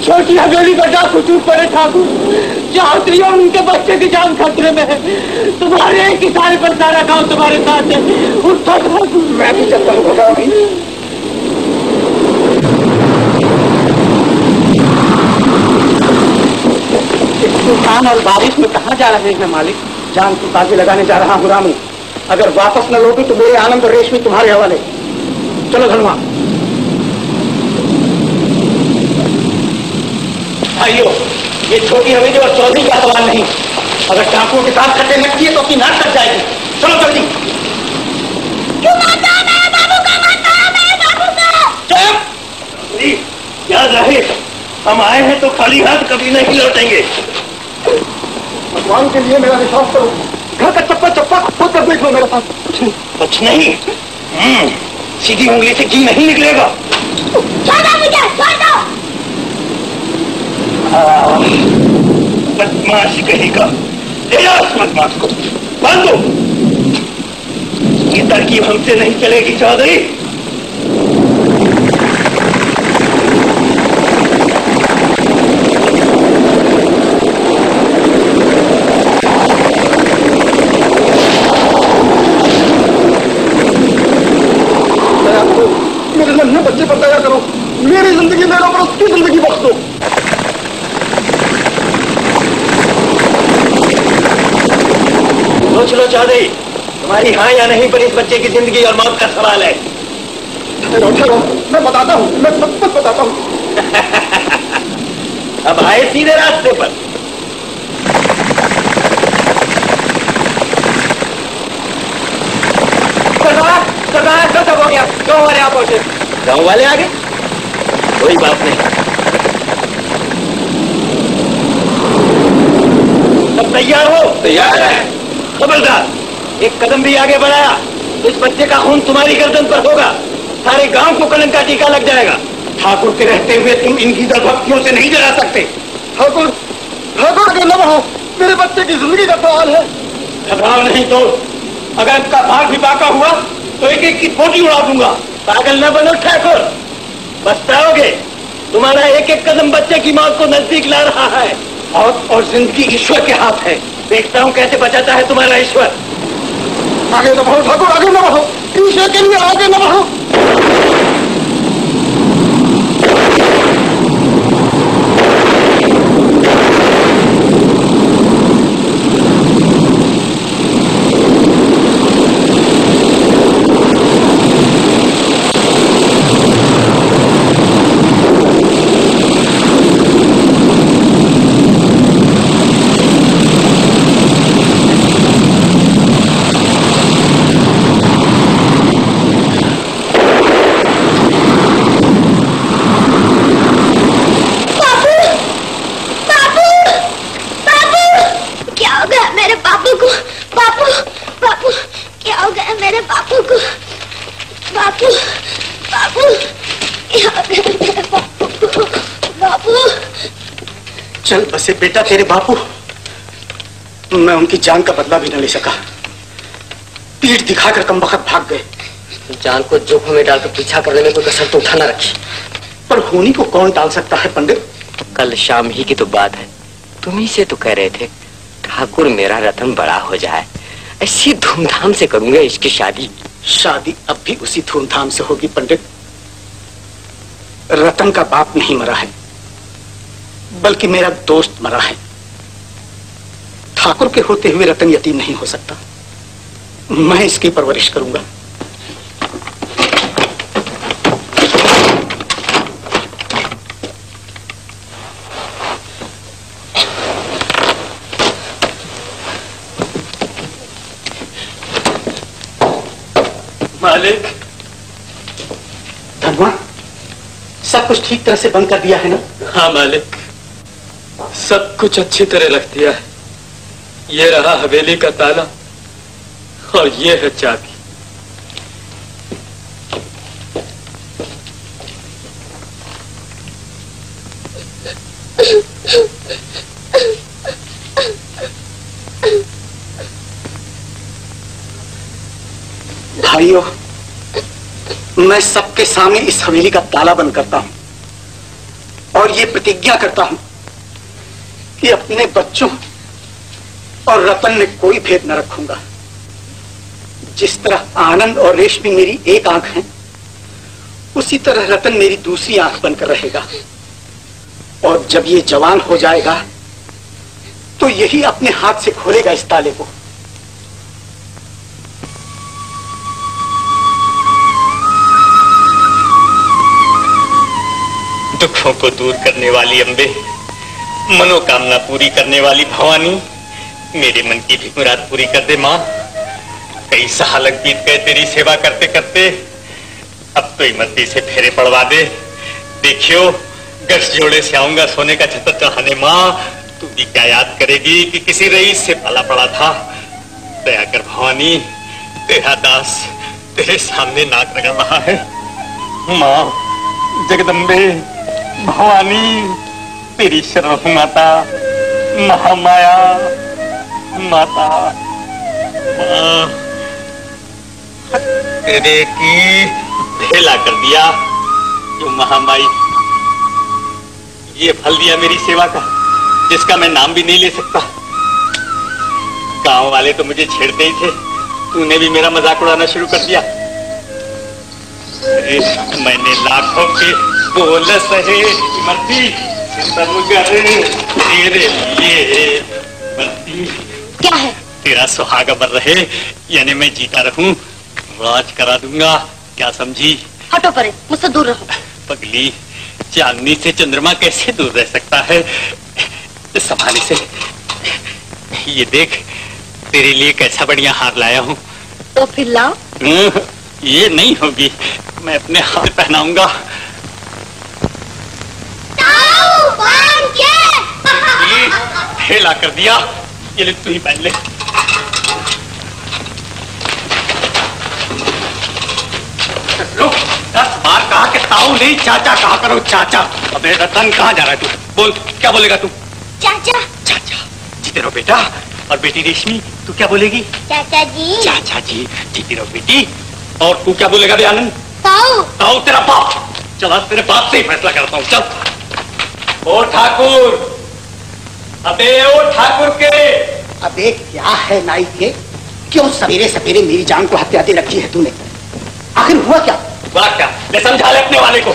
छोटी हवेली का डाकू चूक पड़े ठाकुर, यात्री और उनके बच्चे की जान खतरे में है। तुम्हारे एक इशारे पर सारा गांव तुम्हारे साथ है। उठो ठाकुर। मैं भी चलता हूँ। तूफान और बारिश में कहाँ जा रहे हैं मालिक? जान की बाजी लगाने जा रहा हूँ रामू। अगर वापस न लौटी तो मेरे आनंद और रेशमी तुम्हारे हवाले। चलो धनवा। भाइयों, ये छोटी हवेली और चौधरी का सवाल नहीं। अगर डाकुओं के साथ खट्टे लगती है तो अपनी नाक कट जाएगी। चलो जल्दी। क्यों मारता है मेरे बाबू का? मारता है मेरे बाबू का। चुप! याद रहे, हम आए हैं तो खाली हाथ कभी नहीं लौटेंगे। भगवान के लिए मेरा विश्वास करो। घर का चप्पा खुद तक देख लो मेरे पास। कुछ नहीं। सीधी उंगली से घी नहीं निकलेगा। छोड़ो मुझे, छोड़ दो। बदमाश कहेगा। ले जाओ उस बदमाश को, बांधो। ये तरकीब हमसे नहीं चलेगी चौधरी। मेरे नन्हे बच्चे पर दया करो। मेरी जिंदगी मेरे ऊपर उसकी जिंदगी बख्श दो। सोच लो चौधरी, तुम्हारी हाँ या नहीं पर इस बच्चे की जिंदगी और मौत का सवाल है। ठहरो, मैं बताता हूँ, मैं सब कुछ बताता हूँ। अब आए सीधे रास्ते पर। सरदार खत्म हो गया। गाँव वाले आ पहुंचे। गाँव वाले आ गए? कोई बात नहीं। सब तैयार हो? तैयार है। खबरदार, एक कदम भी आगे बढ़ाया तो इस बच्चे का खून तुम्हारी गर्दन पर होगा। सारे गांव को कलंक का टीका लग जाएगा। ठाकुर के रहते हुए तुम इनकी दलभक्तियों से नहीं डरा सकते। ठाकुर, ठाकुर आगे न बढ़ो। मेरे बच्चे की जिंदगी का सवाल है। घबराओ नहीं तो, अगर इसका भाग भी बाका हुआ तो एक एक की फोटी उड़ा दूंगा। पागल न बनो ठाकुर, पछताओगे। तुम्हारा एक एक कदम बच्चे की मौत को नजदीक ला रहा है। मौत और जिंदगी ईश्वर के हाथ है। देखता हूँ कैसे बचाता है तुम्हारा ईश्वर। आगे न बढ़ो ठाकुर, आगे न बढ़ो। ईश्वर के लिए आगे न बढ़ो। चल बसे बेटा तेरे बापू। मैं उनकी जान का बदला भी न ले सका। पीठ दिखाकर कमबख्त भाग गए। जान को जोखिम में डालकर पीछा करने में कोई कसर तो उठा ना रखी। पर होनी को कौन टाल सकता है पंडित? कल शाम ही की तो बात है। तुम ही से तो कह रहे थे ठाकुर मेरा रतन बड़ा हो जाए, ऐसी धूमधाम से करूंगा इसकी शादी। शादी अब भी उसी धूमधाम से होगी पंडित। रतन का बाप नहीं मरा है, बल्कि मेरा दोस्त मरा है। ठाकुर के होते हुए रतन यतीम नहीं हो सकता। मैं इसकी परवरिश करूंगा। मालिक। धनवा, सब कुछ ठीक तरह से बंद कर दिया है ना? हाँ मालिक, सब कुछ अच्छी तरह रख दिया है। ये रहा हवेली का ताला और ये है चाबी। भाइयों, मैं सबके सामने इस हवेली का ताला बंद करता हूं और ये प्रतिज्ञा करता हूं कि अपने बच्चों और रतन में कोई भेद न रखूंगा। जिस तरह आनंद और रेशमी मेरी एक आंख है, उसी तरह रतन मेरी दूसरी आंख बनकर रहेगा। और जब ये जवान हो जाएगा तो यही अपने हाथ से खोलेगा इस ताले को। दुखों को दूर करने वाली अम्बे, मनोकामना पूरी करने वाली भवानी, मेरे मन की भी मुराद पूरी कर दे माँ। कई साल बीत गए तेरी सेवा करते करते, अब तो इमरती से फेरे पड़वा दे। देखियो गश जोड़े से आऊंगा सोने का छतर चढ़ाने माँ। तू भी क्या याद करेगी कि किसी रईस से पाला पड़ा था। दया कर भवानी, तेरा दास तेरे सामने नाक रगड़ रहा है। माँ जगदम्बे भवानी, तेरी शरण हूं माता, महामाया माता। तेरे की ढेला कर दिया जो महामाई। ये फल दिया मेरी सेवा का, जिसका मैं नाम भी नहीं ले सकता। गांव वाले तो मुझे छेड़ते ही थे, तूने भी मेरा मजाक उड़ाना शुरू कर दिया। मैंने लाखों के बोल सहे इमरती, तेरे लिए इमरती। क्या है? तेरा सुहाग अमर रहे, यानी मैं जीता रहूं, राज करा दूंगा। क्या समझी? हटो परे, मुझसे दूर रहो। पगली, चांदनी से चंद्रमा कैसे दूर रह सकता है? संभाले से। ये देख, तेरे लिए कैसा बढ़िया हार लाया हूँ। तो फिर लाओ। ये नहीं होगी, मैं अपने हाथ पहनाऊंगा। हेला कर दिया, ये ले तू ही पहन ले। लो, 10 बार कहा कि ताऊ नहीं चाचा कहा करो चाचा। अबे रतन कहाँ जा रहा है तू? बोल, क्या बोलेगा तू? चाचा। चाचा, जीते रहो बेटा। और बेटी रेशमी, तू क्या बोलेगी? चाचा जी। चाचा जी, जीती रहो बेटी। और तू क्या बोलेगा बे आनंद? ताऊ। ताऊ तेरा बाप। चला, तेरे बाप से ही फैसला करता हूँ। चल। ओ ठाकुर, अबे ओ ठाकुर के। अबे क्या है नाई के, क्यों सवेरे सवेरे मेरी जान को हत्या दे रखी है तूने? आखिर हुआ क्या? बात क्या? ले समझा ले अपने वाले को।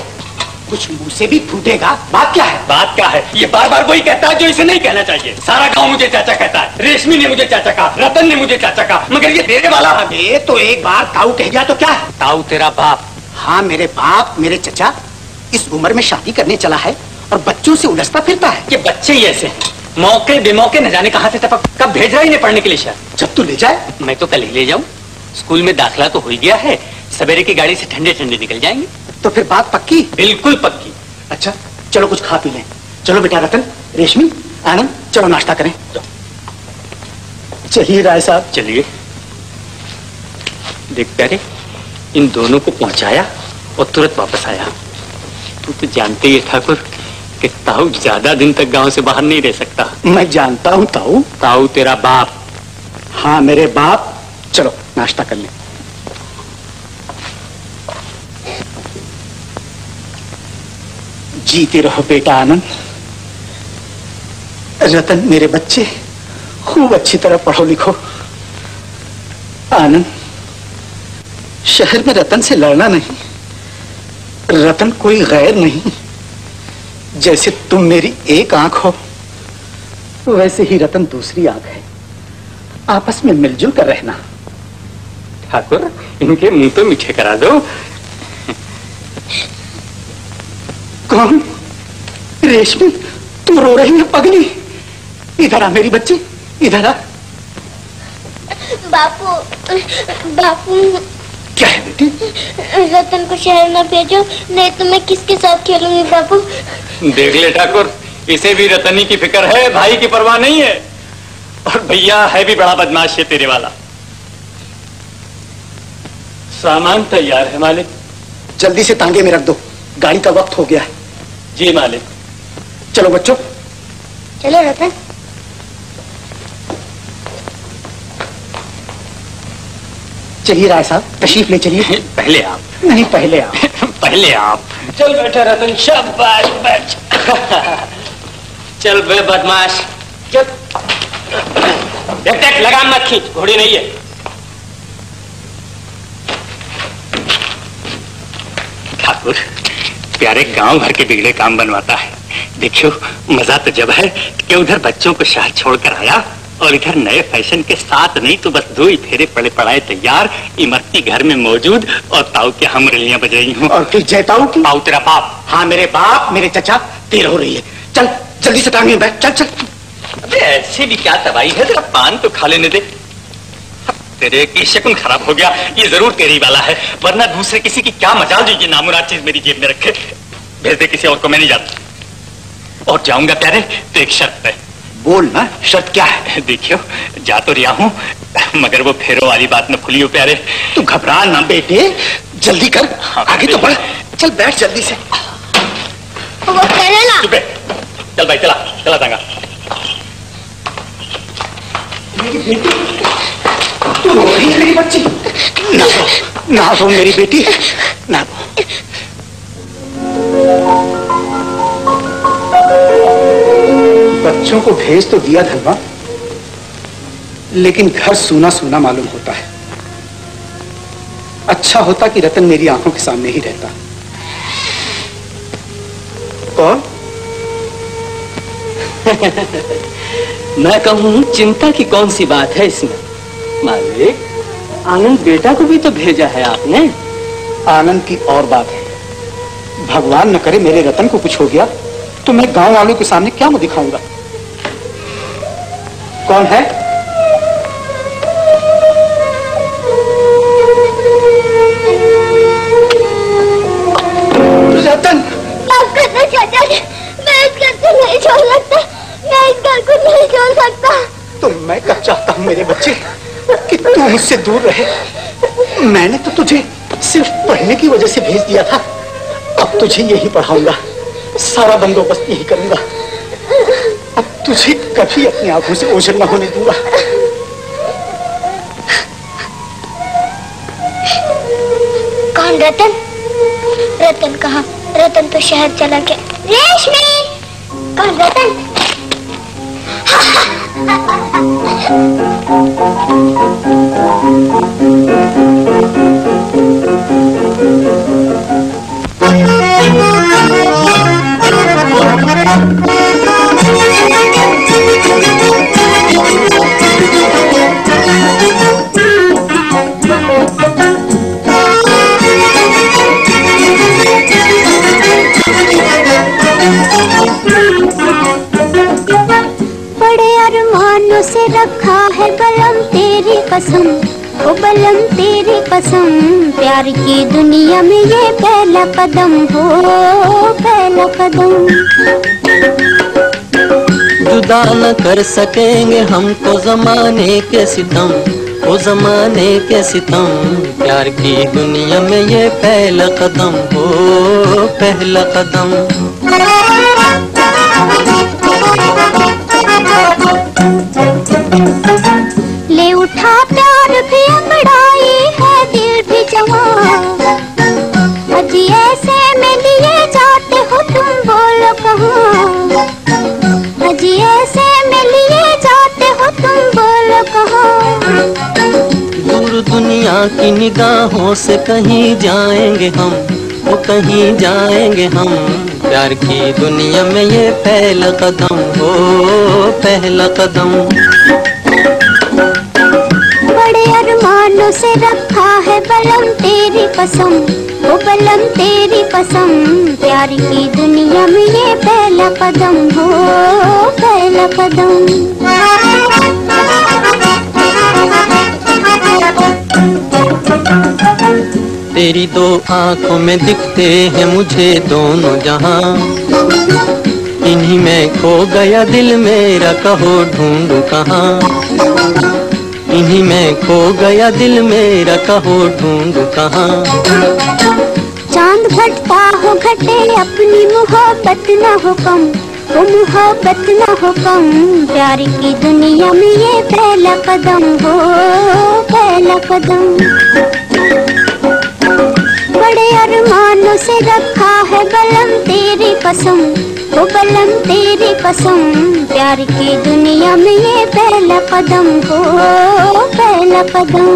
कुछ मुंह से भी फूटेगा। बात क्या है? बात क्या है? ये बार बार वही कहता है जो इसे नहीं कहना चाहिए। सारा गांव मुझे चाचा कहता है, रेशमी ने मुझे चाचा कहा, रतन ने मुझे चाचा कहा, मगर ये देने वाला है। तो एक बार ताऊ कह गया तो क्या है? ताऊ तेरा बाप। हाँ मेरे बाप, मेरे चचा इस उम्र में शादी करने चला है और बच्चों से उलझता फिरता है। ये बच्चे ही ऐसे हैं, मौके बेमौके न जाने कहां से टपक। कब भेज रहा ही नहीं पढ़ने के लिए शहर? जब तू ले जाए। मैं तो कल ही ले जाऊं। स्कूल में दाखिला तो हो ही गया है, सवेरे की गाड़ी से ठंडे ठंडे निकल जाएंगे। तो फिर बात पक्की? बिल्कुल पक्की। अच्छा चलो कुछ खा पी लें। चलो बेटा रतन, रेशमी, आनंद, चलो नाश्ता करें। चलिए राय साहब। चलिए। देख प्यारे, इन दोनों को पहुंचाया और तुरंत वापस आया। तू तो जानते ही ठाकुर कि ताऊ ज्यादा दिन तक गांव से बाहर नहीं रह सकता। मैं जानता हूँ ताऊ। ताऊ तेरा बाप। हाँ मेरे बाप। चलो नाश्ता कर लें। जीते रहो बेटा आनंद। रतन मेरे बच्चे, खूब अच्छी तरह पढ़ो लिखो। आनंद, शहर में रतन से लड़ना नहीं। रतन कोई गैर नहीं। जैसे तुम मेरी एक आंख हो, वैसे ही रतन दूसरी आंख है। आपस में मिलजुल कर रहना। ठाकुर, इनके मुंह तो मीठे करा दो। कौन? रेशमी, तुम रो रही हो पगली? इधर आ मेरी बच्ची, इधर आ। बापू, बापू। क्या है बेटी? रतन को शहर न भेजो, नहीं तो मैं किसके साथ खेलूंगी बापू। देख ले ठाकुर, इसे भी रतनी की फिक्र है, भाई की परवाह नहीं है। और भैया है भी बड़ा बदमाश है तेरे वाला। सामान तैयार है मालिक। जल्दी से तांगे में रख दो, गाड़ी का वक्त हो गया है। जी मालिक। चलो बच्चों। चलो रतन। चलिए राय साहब, तशरीफ ले चलिए। पहले आप। नहीं, पहले आप। पहले आप। चल बेटा रतन, शाबाश बैठ। चल बे बदमाश, चल। देख लगाम मत खींच, घोड़ी नहीं है। ठाकुर, प्यारे गांव भर के बिगड़े काम बनवाता है। देखियो, मजा तो जब है कि उधर बच्चों को शहर छोड़कर आया और इधर नए फैशन के साथ नहीं तो बस 2 ही फेरे पड़े पड़ाए तैयार, इमरती घर में मौजूद और ताऊ के हम रलियां बजाई हूँ। और फिर जयताऊ की? ताऊ तेरा बाप। हाँ, मेरे बाप, मेरे चचा। देर हो रही है, चल जल्दी से टांगे बैठ, चल चल। अबे ऐसे भी क्या तबाही है, तेरा पान तो खा लेने दे। तेरे की शकुन खराब हो गया, ये जरूर तेरी वाला है, वरना दूसरे किसी की क्या मजाल जो ये नामुराद चीज मेरी जेब में रखे। भेज दे किसी और को, मैं नहीं जाता। और जाऊंगा प्यारे तो एक शर्त है। बोल ना, शर्त क्या है? देखियो, जा तो रिया हूँ मगर वो फेरों वाली बात में खुली हो प्यारे। तू घबरा ना बेटे, जल्दी कर। हाँ, आगे तो बढ़, चल बैठ जल्दी से। वो करेला। चल भाई, चला चला जाऊंगा। मेरी बेटी, तू रो रही है मेरी बच्ची? ना रो मेरी बेटी, ना रो। बच्चों को भेज तो दिया धनवा, लेकिन घर सूना सूना मालूम होता है। अच्छा होता कि रतन मेरी आंखों के सामने ही रहता। कौन? मैं कहूँ चिंता की कौन सी बात है इसमें? मालिक, आनंद बेटा को भी तो भेजा है आपने। आनंद की और बात है। भगवान न करे मेरे रतन को कुछ हो गया तो मैं गांव वालों के सामने क्या मुंह दिखाऊंगा? कौन है? रतन। माफ करना चाचा जी, मैं इस घर को नहीं छोड़ सकता, मैं इस घर को नहीं छोड़ सकता। तो मैं कब चाहता हूँ मेरे बच्चे कि तू मुझसे दूर रहे। मैंने तो तुझे सिर्फ पढ़ने की वजह से भेज दिया था, अब तुझे यही पढ़ाऊंगा, सारा बंदोबस्त यही करूंगा। अब तुझे कभी अपनी आंखों से ओझल न होने दूंगा। कौन रतन? रतन कहाँ? रतन तो शहर चला गया। रेशमी! कौन रतन? बड़े अरमानों से रखा है बलम तेरी कसम, ओ बलम तेरी कसम, प्यार की दुनिया में ये पहला कदम हो, पहला कदम। जुदा न कर सकेंगे हमको जमाने के सितम, ओ जमाने के सितम, प्यार की दुनिया में ये पहला कदम हो, पहला कदम। ले उठा प्यार भी अंगड़ाई है दिल भी जवान, अजी ऐसे में लिए जाते हो तुम बोलो कहाँ, अजी ऐसे में लिए जाते हो तुम बोलो कहाँ। दूर दुनिया की निगाहों से कहीं जाएंगे हम, वो कहीं जाएंगे हम, प्यार की दुनिया में ये पहला कदम हो, पहला कदम। बड़े अरमानों से रखा है बलम तेरी कसम, ओ बलम तेरी कसम, प्यार की दुनिया में ये पहला कदम हो, पहला कदम। तेरी दो आंखों में दिखते हैं मुझे दोनों जहां, इन्हीं में खो गया दिल मेरा, कहो ढूंढूं कहाँ, इन्हीं में खो गया दिल मेरा, कहो ढूंढूं कहाँ। चांद घटता हो घटे अपनी मोहब्बत न हो कम, वो मोहब्बत न हो कम, प्यार की दुनिया में ये पहला कदम हो, पहला पहला कदम। बड़े अरमानों से रखा है बलम तेरी कसम, ओ बलम तेरी कसम, प्यार की दुनिया में ये पहला कदम हो, पहला कदम।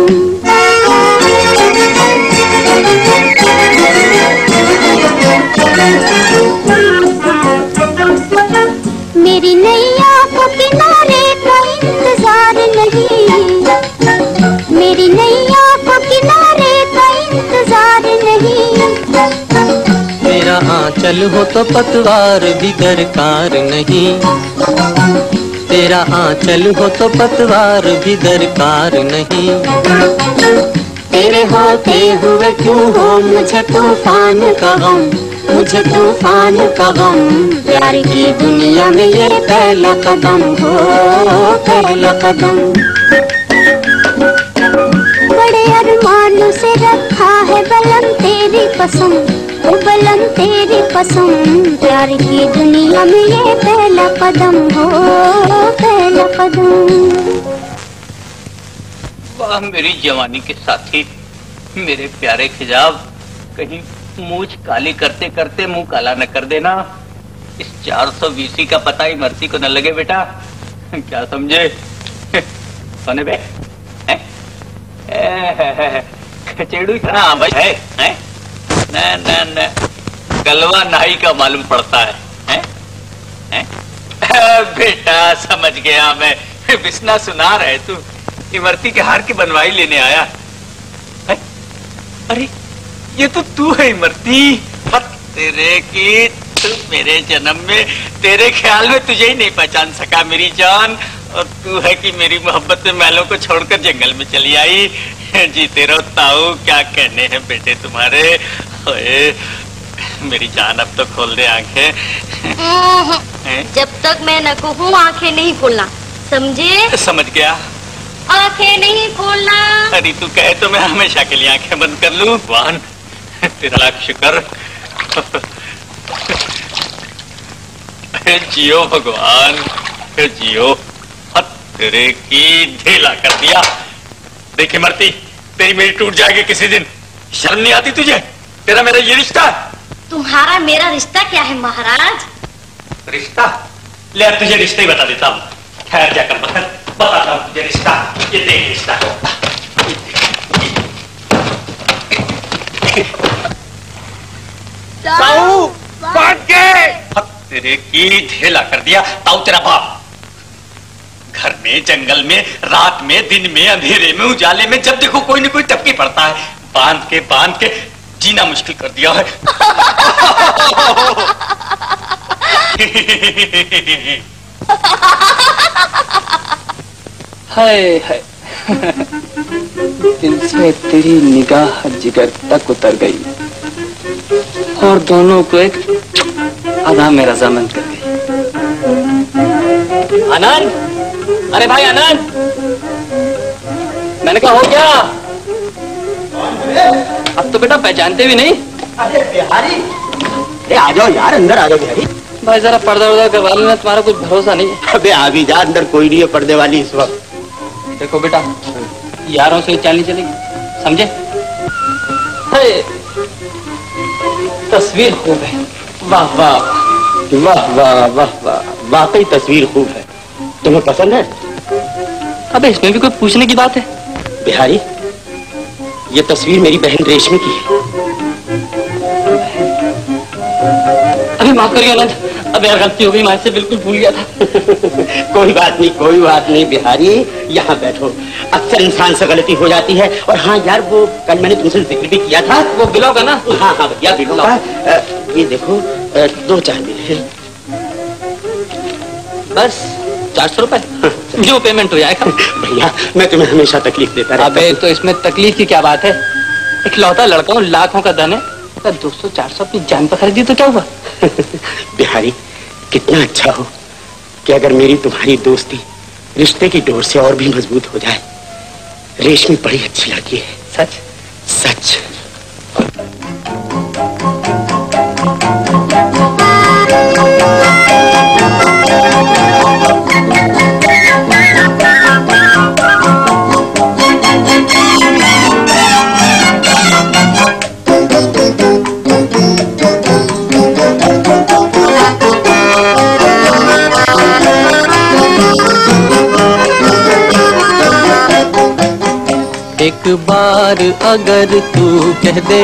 मेरी नैया को किनारे का इंतजार नहीं, मेरी नैया को किनारे का इंतजार नहीं। मेरा आंचल हो तो पतवार भी दरकार नहीं, तेरा आंचल हो तो पतवार भी दरकार नहीं। तेरे होते हुए क्यों हो मुझे तूफान का गम, मुझे तूफान का गम, प्यार की दुनिया में ये पहला कदम हो, पहला कदम। बड़े अरमानों से रखा है बलम तेरी कसम, ओ बलम तेरी कसम, प्यार की दुनिया में ये पहला कदम हो, पहला कदम। वाह मेरी जवानी के साथी, मेरे प्यारे खिजाब, कहीं मूछ काली करते करते मुंह काला न कर देना। इस 420 का पता ही मर्ती को न लगे बेटा, क्या समझे? सोने बे खचेड़ू हाँ भाई है न गलवा नाई का मालूम पड़ता है, हैं? बेटा समझ गया मैं, बिस्ना सुना रहे तू इमरती के हार की बनवाई लेने आया है? अरे ये तो तू है इमरती, तेरे की तू मेरे जन्म में तेरे ख्याल में तुझे ही नहीं पहचान सका मेरी जान, और तू है कि मेरी मोहब्बत में महलों को छोड़कर जंगल में चली आई। जीते रहो ताऊ, क्या कहने हैं बेटे तुम्हारे। मेरी जान अब तो खोल दे आंखें। जब तक मैं न कहूँ आंखें नहीं खोलना, समझे? समझ गया, आंखें नहीं खोलना। अरे तू कहे तो मैं हमेशा के लिए आंखें बंद कर लूं। भगवान तेरा लाख शुक्र, जियो भगवान जियो, तेरे की ढेला कर दिया। देखी मरती, तेरी मेरी टूट जाएगी किसी दिन, शर्म नहीं आती तुझे? तेरा मेरा ये रिश्ता है। तुम्हारा मेरा रिश्ता क्या है महाराज? रिश्ता ले, अब तुझे रिश्ता ही बता देता हूँ। ठहर जाकर बताता हूँ तुझे रिश्ता। ये देख रिश्ता, ताऊ भाग गए, तेरे की ढेला कर दिया। ताऊ तेरा बाप घर में, जंगल में, रात में, दिन में, अंधेरे में, उजाले में, जब देखो कोई न कोई टपकी पड़ता है। बांध के जीना मुश्किल कर दिया है। हाय हाय, दिल से तेरी निगाह जिगर तक उतर गई और दोनों को एक आधा में रजामंद कर गई। आनंद, अरे भाई आनंद, मैंने कहा हो क्या? अब तो बेटा पहचानते भी नहीं। अरे बिहारी, अरे आ जाओ यार, अंदर आ जाओ बिहारी। भाई जरा पर्दा वर्दा करवा लेना, तुम्हारा कुछ भरोसा नहीं है। अबे आ भी जा, अंदर कोई नहीं है पर्दे वाली इस वक्त। देखो बेटा, यारों से चाल नहीं चलेगी, समझे? तस्वीर खूब है, वाह वाह वाह वाह वाह वाह, वाकई तस्वीर खूब है। तुम्हें पसंद है? अबे इसमें भी कोई पूछने की बात है? बिहारी, ये तस्वीर मेरी बहन रेशमी की है। अरे माफ करिए आनंद, अब यार गलती हो गई, मैं इससे बिल्कुल भूल गया था। कोई बात नहीं, कोई बात नहीं बिहारी, यहाँ बैठो। अक्सर इंसान से गलती हो जाती है। और हाँ यार, वो कल मैंने तुमसे जिक्र भी किया था, वो बिलो का ना? हाँ हाँ भैया बिलो का। ये देखो 2-4 मिले, बस 400 रुपए जो पेमेंट हो जाएगा। भैया मैं तुम्हें हमेशा तकलीफ देता रहता हूं। अबे तो इसमें तकलीफ की क्या बात है? इकलौता लड़का हूँ, लाखों का धन है, 200-400 अपनी जान पर खरीदी तो क्या हुआ? बिहारी कितना अच्छा हो कि अगर मेरी तुम्हारी दोस्ती रिश्ते की डोर से और भी मजबूत हो जाए। रेशमी बड़ी अच्छी लड़की है। सच सच। एक बार अगर तू कह दे,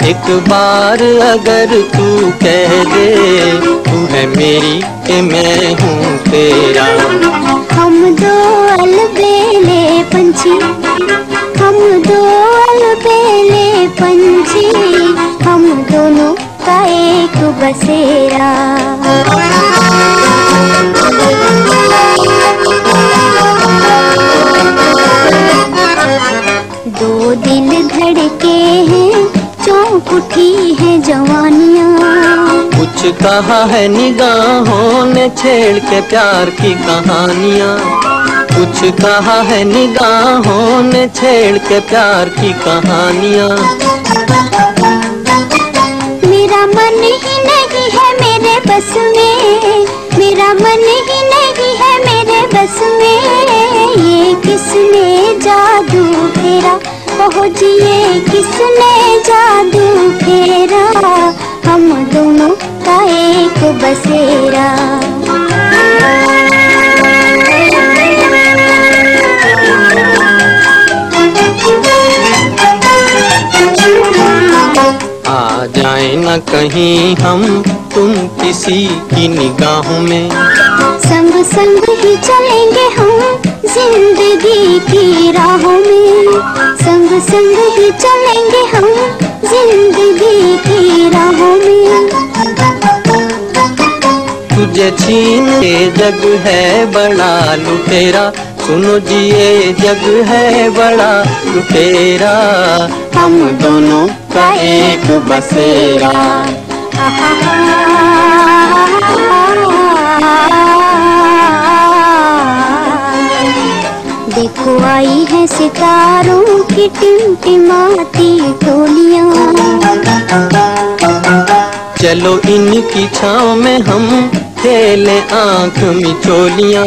एक बार अगर तू कह दे, तू है मेरी कि मैं हूँ तेरा। हम दो अलबेले पंछी, हम दो अलबेले पंछी, हम दोनों का एक बसेरा। दो दिल धड़के हैं, चौंक उठी है जवानियाँ। कुछ कहा है निगाहों ने छेड़ के प्यार की कहानियाँ, कुछ कहा है निगाहों ने छेड़ के प्यार की कहानियाँ। मेरा मन ही नहीं है मेरे बस में, मेरा मन ही नहीं है मेरे बस में, ये किसने जादू फेरा, ओह जी ये किसने जादू फेरा, हम दोनों का एक बसेरा। आ जाए न कहीं हम तुम किसी की निगाहों में, संग संग ही चलेंगे हम जिंदगी की राहों में, संग संग ही चलेंगे हम जिंदगी की राहों में। तुझे छीन के जग है बड़ा लुटेरा, सुनो जी ये जग है बड़ा लुटेरा, हम दोनों का एक बसेरा। देखो आई है सितारों की टिमटिमाती टोलियां, चलो इनकी छाँव में हम खेले आँख मिचोलियाँ,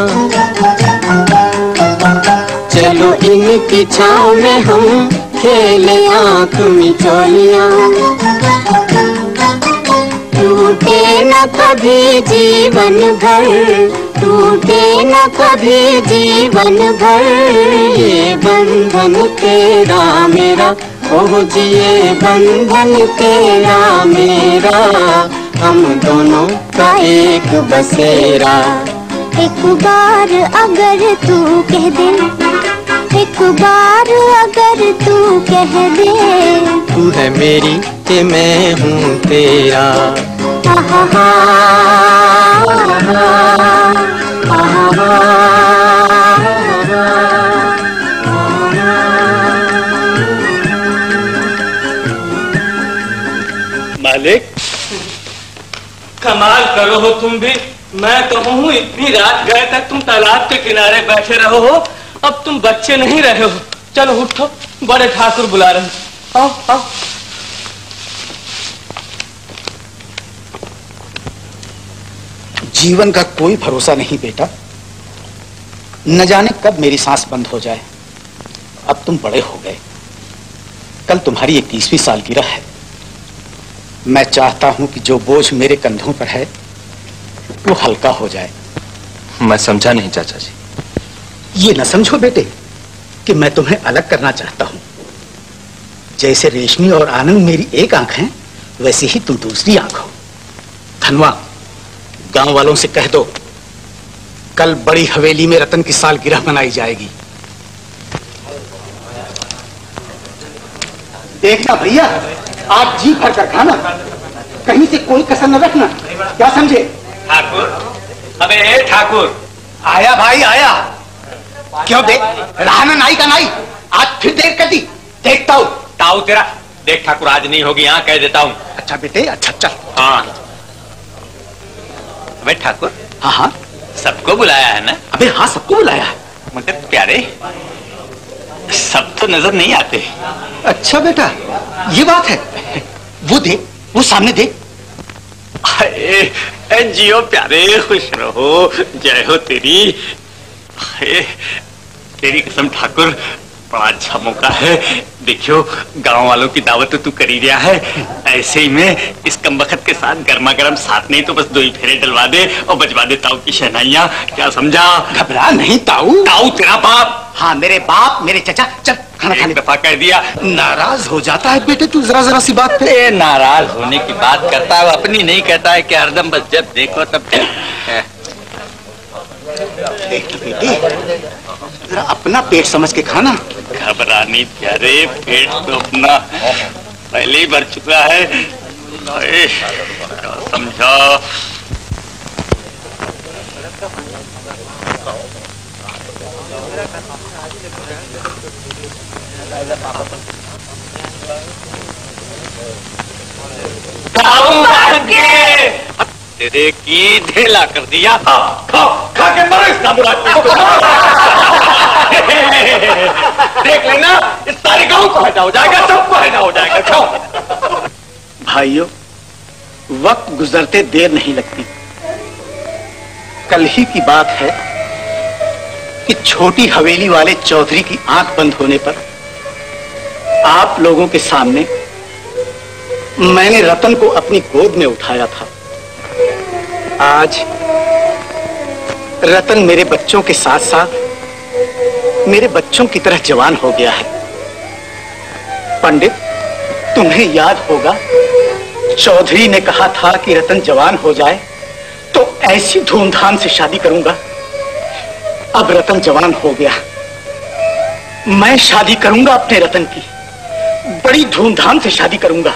चलो इनकी छाँव में हम खेले आँख मिचोलियाँ। टूटे न कभी जीवन भर, टूटे न कभी जीवन भर, ये बंधन तेरा मेरा, ओह जी ये बंधन तेरा मेरा, हम दोनों का एक बसेरा। एक बार अगर तू कह दे, एक बार अगर तू कह दे, तू है मेरी कि मैं हूँ तेरा। मालिक, कमाल करो हो तुम भी। मैं तो हूँ इतनी रात गए तक तुम तालाब के किनारे बैठे रहो हो, अब तुम बच्चे नहीं रहे हो। चलो उठो, बड़े ठाकुर बुला रहे हैं। आओ आओ। जीवन का कोई भरोसा नहीं बेटा, न जाने कब मेरी सांस बंद हो जाए। अब तुम बड़े हो गए, कल तुम्हारी 21वीं सालगिरह है। मैं चाहता हूं कि जो बोझ मेरे कंधों पर है वो हल्का हो जाए। मैं समझा नहीं चाचा जी। ये न समझो बेटे कि मैं तुम्हें अलग करना चाहता हूं। जैसे रेशमी और आनंद मेरी एक आंख हैं, वैसे ही तुम दूसरी आंख हो। धनवा, गांव वालों से कह दो कल बड़ी हवेली में रतन की सालगिरह मनाई जाएगी। देखना भैया, आप जी भर कर खाना, कहीं से कोई कसर न रखना, क्या समझे? ठाकुर, अबे ठाकुर। आया भाई आया। क्यों देख रहा ना नाई का नाई, आज फिर देर कर दी। देखता हूँ ताऊ तेरा। देख ठाकुर, आज नहीं होगी, यहाँ कह देता हूँ। अच्छा बेटे, अच्छा चल। हाँ अबे ठाकुर। हाँ हाँ सबको बुलाया है ना? अबे हाँ, सबको बुलाया है। मगर प्यारे, सब तो नजर नहीं आते। अच्छा बेटा, ये बात है। वो देख, वो सामने देख। जियो प्यारे, खुश रहो, जय हो तेरी। तेरी कसम ठाकुर, बड़ा अच्छा मौका है। देखियो गांव वालों की दावत तो तू कर ही रहा है, ऐसे ही में इस कमबख्त के साथ गर्मा गर्म साथ नहीं तो बस 2 ही फेरे डलवा दे और बजवा दे ताऊ की शहनाइयां। क्या समझा? घबरा नहीं ताऊ। ताऊ तेरा बाप? हाँ मेरे बाप, मेरे चचा। चल खाना खाने। दफा कह दिया। नाराज हो जाता है बेटे तू जरा जरा सी बात पे। नाराज होने की बात करता है, अपनी नहीं कहता है कि हरदम बस जब देखो तब देख तो बेटी, जरा अपना पेट समझ के खाना। घबरानी प्यारे, पेट तो अपना पहले ही भर चुका है। समझा? तेरे की ढेला कर दिया। खा के मरो इस नामुराद को। देख लेना इस सारे गांव को हटा हो जाएगा, सबको हटा हो जाएगा। खाओ। भाइयों, वक्त गुजरते देर नहीं लगती। कल ही की बात है कि छोटी हवेली वाले चौधरी की आंख बंद होने पर आप लोगों के सामने मैंने रतन को अपनी गोद में उठाया था। आज रतन मेरे बच्चों के साथ साथ मेरे बच्चों की तरह जवान हो गया है। पंडित, तुम्हें याद होगा चौधरी ने कहा था कि रतन जवान हो जाए तो ऐसी धूमधाम से शादी करूंगा। अब रतन जवान हो गया, मैं शादी करूंगा अपने रतन की, बड़ी धूमधाम से शादी करूंगा।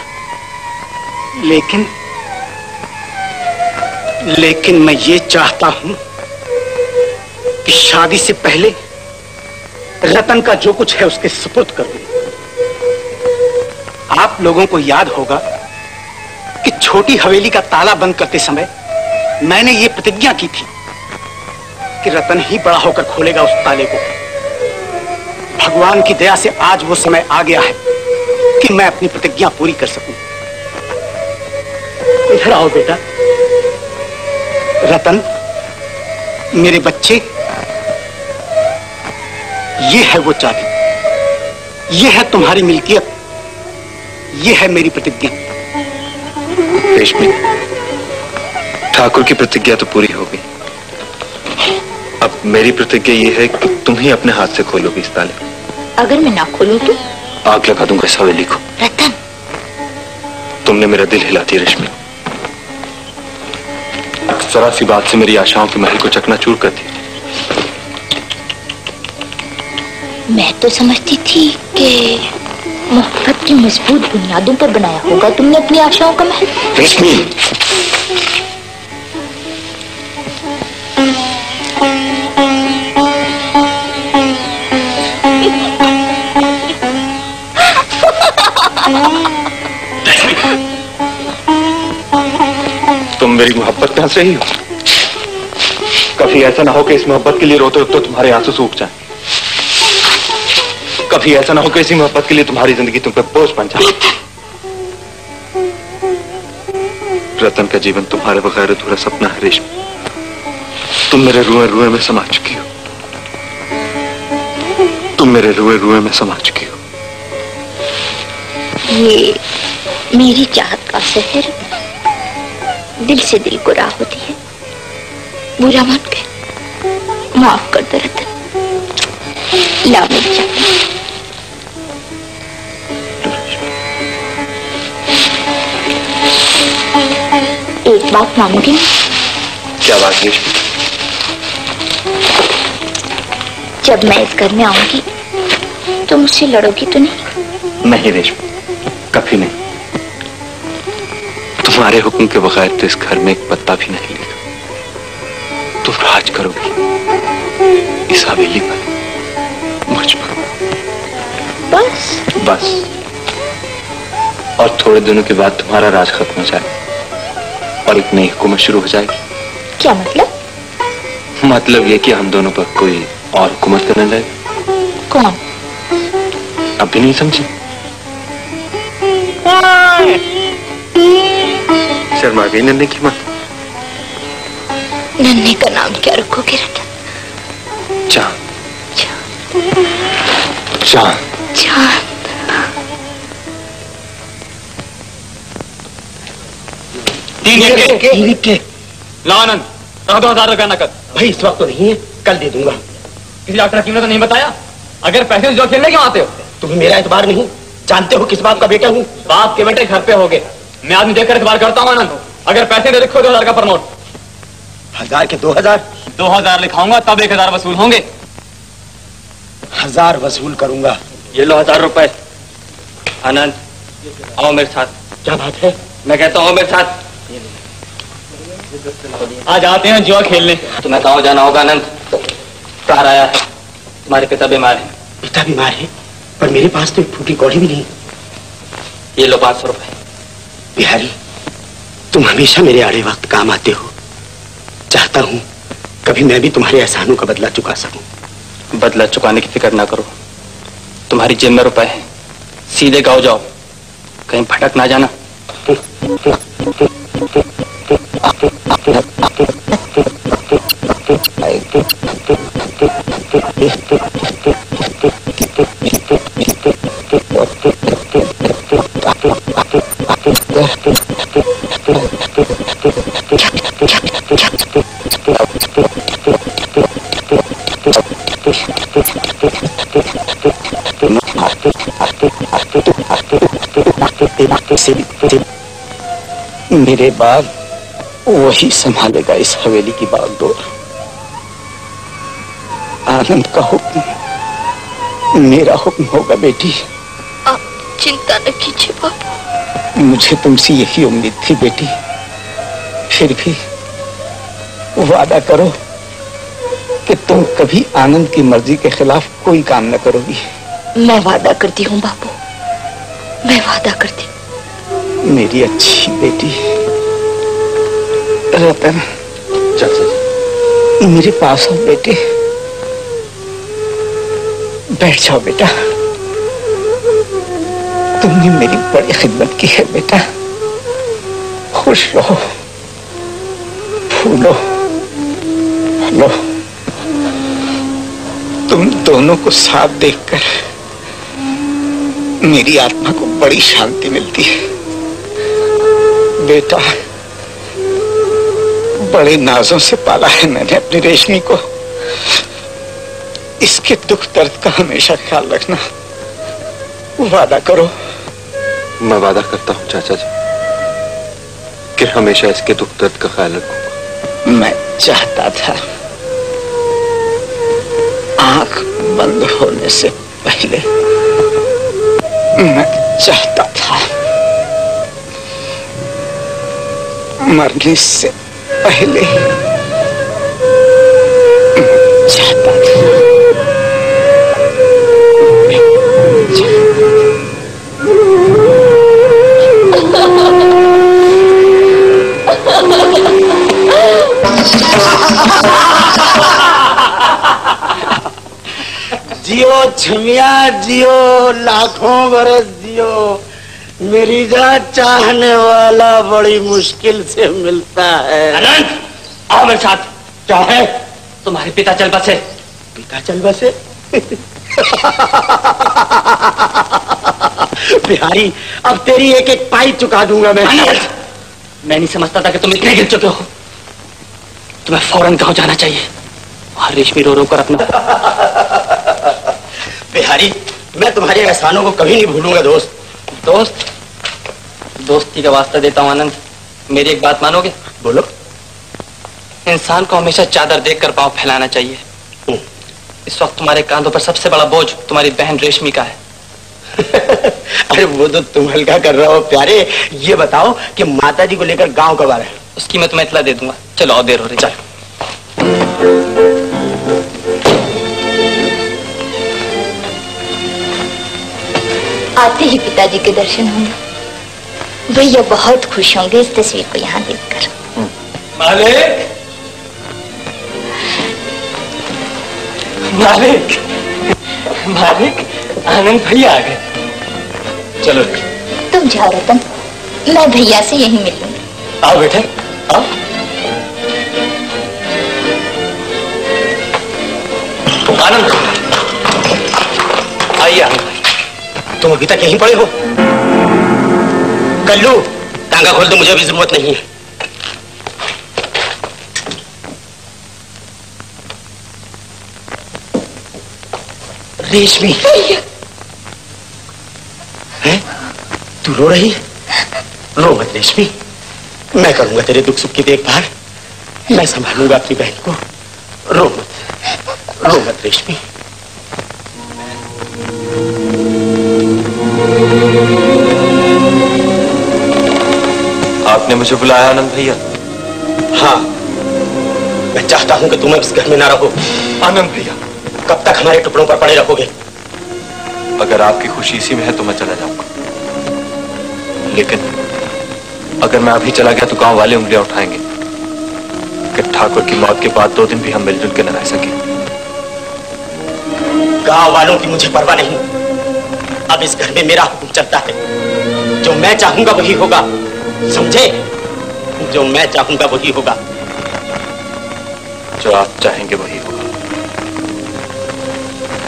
लेकिन मैं ये चाहता हूं कि शादी से पहले रतन का जो कुछ है उसके सुपुर्द कर दूं। आप लोगों को याद होगा कि छोटी हवेली का ताला बंद करते समय मैंने ये प्रतिज्ञा की थी कि रतन ही बड़ा होकर खोलेगा उस ताले को। भगवान की दया से आज वो समय आ गया है कि मैं अपनी प्रतिज्ञा पूरी कर सकूं। इधर आओ बेटा। रतन, मेरे बच्चे, ये है वो चाबी, ये है तुम्हारी मिल्कियत, ये है मेरी प्रतिज्ञा। रेशमी, ठाकुर की प्रतिज्ञा तो पूरी हो गई। अब मेरी प्रतिज्ञा ये है कि तुम ही अपने हाथ से खोलोगी इस ताले। अगर मैं ना खोलूं तो? आग लगा दूंगा इस हवेली को। रतन, तुमने मेरा दिल हिला दिया रेशमी। एक जरा सी बात से मेरी आशाओं के महल को चकनाचूर कर दिया। मैं तो समझती थी कि मोहब्बत की मजबूत बुनियादों पर बनाया होगा तुमने अपनी आशाओं का महल। रेशमी, तुम मेरी मोहब्बत पे हंस रही हो? कभी ऐसा ना हो कि इस मोहब्बत के लिए रोते हो तो तुम्हारे आंसू सूख जाए। कभी ऐसा ना हो कि इसी मोहब्बत के लिए तुम्हारी जिंदगी तुम पे बोझ बन जाए। रतन का जीवन तुम्हारे बगैर अधूरा सपना है रेशमी। तुम मेरे रुए रुए में समा चुकी हो, तुम मेरे रुए रुए में समा चुकी हो। ये मेरी चाहत का शहर दिल से दिल को राह होती है। बुरा मान के माफ कर दो रतन। ला मेरी चाहत। एक बात मांगूंगी। क्या बात रेशमी? जब मैं इस घर में आऊंगी तो मुझसे लड़ोगी तो नहीं? नहीं रेशमी, कभी नहीं। तुम्हारे हुक्म के बगैर तो इस घर में एक पत्ता भी नहीं लेगा। तुम राज करोगी इस हवेली पर, मुझ पर। बस। और थोड़े दिनों के बाद तुम्हारा राज खत्म हो जाए और एक नई हुकूमत शुरू हो जाएगी। क्या मतलब? मतलब ये कि हम दोनों पर कोई और हुकूमत करने लगेगा। कौन? अभी नहीं समझी? शर्मा गई नन्हे की मां। नन्हे का नाम क्या रखोगे रतन? चांद। चांद। चांद। तीन के ला आनंद, 2,000 रुपया नकद। भाई इस वक्त तो नहीं है, कल दे दूंगा। किसी डॉक्टर हकीम ने तो नहीं बताया? अगर पैसे से जो खेलने क्यों आते हो? तुम्हें मेरा एतबार नहीं, जानते हो किस बाप का बेटा हूँ। बाप के बेटे घर पे हो गए, मैं आदमी देखकर एतबार करता हूँ आनंद। अगर पैसे दे रखो 2,000 का प्रमोट। 1000 के 2000? 2000 लिखाऊंगा तब 1000 वसूल होंगे। 1000 वसूल करूंगा। ये लो 1000 रुपए। आनंद आओ मेरे साथ। क्या बात है? मैं कहता हूँ मेरे साथ। आज आते हैं जुआ खेलने। तुम्हें गाँव जाना होगा आनंद। कार आया है, तुम्हारे पिता बीमार है। पिता बीमार है? पर मेरे पास तो एक फूटी कौड़ी भी नहीं। ये लो 500 रुपए। बिहारी, तुम हमेशा मेरे आड़े वक्त काम आते हो। चाहता हूँ कभी मैं भी तुम्हारे एहसानों का बदला चुका सकूं। बदला चुकाने की फिक्र ना करो, तुम्हारी जेब में रुपए है, सीधे गाँव जाओ, कहीं भटक ना जाना। मेरे बाद वही संभालेगा इस हवेली की बागडोर। आनंद का हुक्म मेरा हुक्म होगा बेटी। आप चिंता न कीजिए बाबू। मुझे तुमसे यही उम्मीद थी बेटी। फिर भी वादा करो कि तुम कभी आनंद की मर्जी के खिलाफ कोई काम न करोगी। मैं वादा करती हूँ बाबू, मैं वादा करती हूँ। मेरी अच्छी बेटी। रतन मेरे पास हो बेटे। बैठ जाओ बेटा। तुमने मेरी बड़ी खिदमत की है बेटा। खुश रहो, फूलो, लो। तुम दोनों को साथ देखकर मेरी आत्मा को बड़ी शांति मिलती है। बेटा, बड़े नाजों से पाला है मैंने अपनी रेशमी को। इसके दुख दर्द का हमेशा ख्याल रखना। वादा करो। मैं वादा करता हूँ चाचा जी कि हमेशा इसके दुख दर्द का ख्याल रखूंगा। मैं चाहता था आंख बंद होने से पहले, मैं चाहता था मरने से पहले, चाहता था। जियो छमिया जियो, लाखों बरस जियो। मेरी जान चाहने वाला बड़ी मुश्किल से मिलता है। अनंत आओ मेरे साथ। क्या है? तुम्हारे पिता चल बसे। पिता चल बसे? बिहारी, अब तेरी एक एक पाई चुका दूंगा मैं। मैं नहीं समझता था कि तुम इतने गिर चुके हो। तुम्हें फौरन गांव जाना चाहिए और रेशमी रो रो कर अपना। बिहारी, मैं तुम्हारे एहसानों को कभी नहीं भूलूंगा दोस्त। दोस्त? दोस्ती का वास्ता देता हूँ आनंद, मेरी एक बात मानोगे? बोलो। इंसान को हमेशा चादर देखकर पांव फैलाना चाहिए। इस वक्त तुम्हारे कांधों पर सबसे बड़ा बोझ तुम्हारी बहन रेशमी का है। अरे वो तो तुम हल्का कर रहे हो प्यारे। ये बताओ कि माता जी को लेकर गांव कब आ रहे हैं? उसकी मैं तुम्हें इत्तला दे दूंगा। चलो और देर हो रही। चल। आते ही पिताजी के दर्शन होंगे। भैया बहुत खुश होंगे इस तस्वीर को यहाँ देखकर। मालिक, मालिक, मालिक, आनंद भैया आ गए। चलो तुम जाओ रतन, मैं भैया से यहीं मिलूंगी। आओ बेटे, आओ। आनंद, आइए। तुम अभी तक यहीं पड़े हो? कल्लू, टांगा खोल दो, मुझे अभी जरूरत नहीं है। रेशमी, है? तू रो रही है? रो मत रेशमी, मैं करूंगा तेरे दुख सुख की देखभाल, मैं संभालूंगा अपनी बहन को। रो मत रेशमी। आपने मुझे बुलाया आनंद भैया? हाँ, मैं चाहता हूं कि तुम इस घर में ना रहो। आनंद भैया, कब तक हमारे टुकड़ों पर पड़े रहोगे? अगर आपकी खुशी इसी में है तो मैं चला जाऊंगा, लेकिन अगर मैं अभी चला गया तो गांव वाले उंगलियां उठाएंगे कि ठाकुर की मौत के बाद 2 दिन भी हम मिलजुल के न रह सके। गांव वालों की मुझे परवाह नहीं, अब इस घर में मेरा हुक्म चलता है। जो मैं चाहूंगा वही होगा, समझे? जो मैं चाहूंगा वही होगा। जो आप चाहेंगे वही होगा,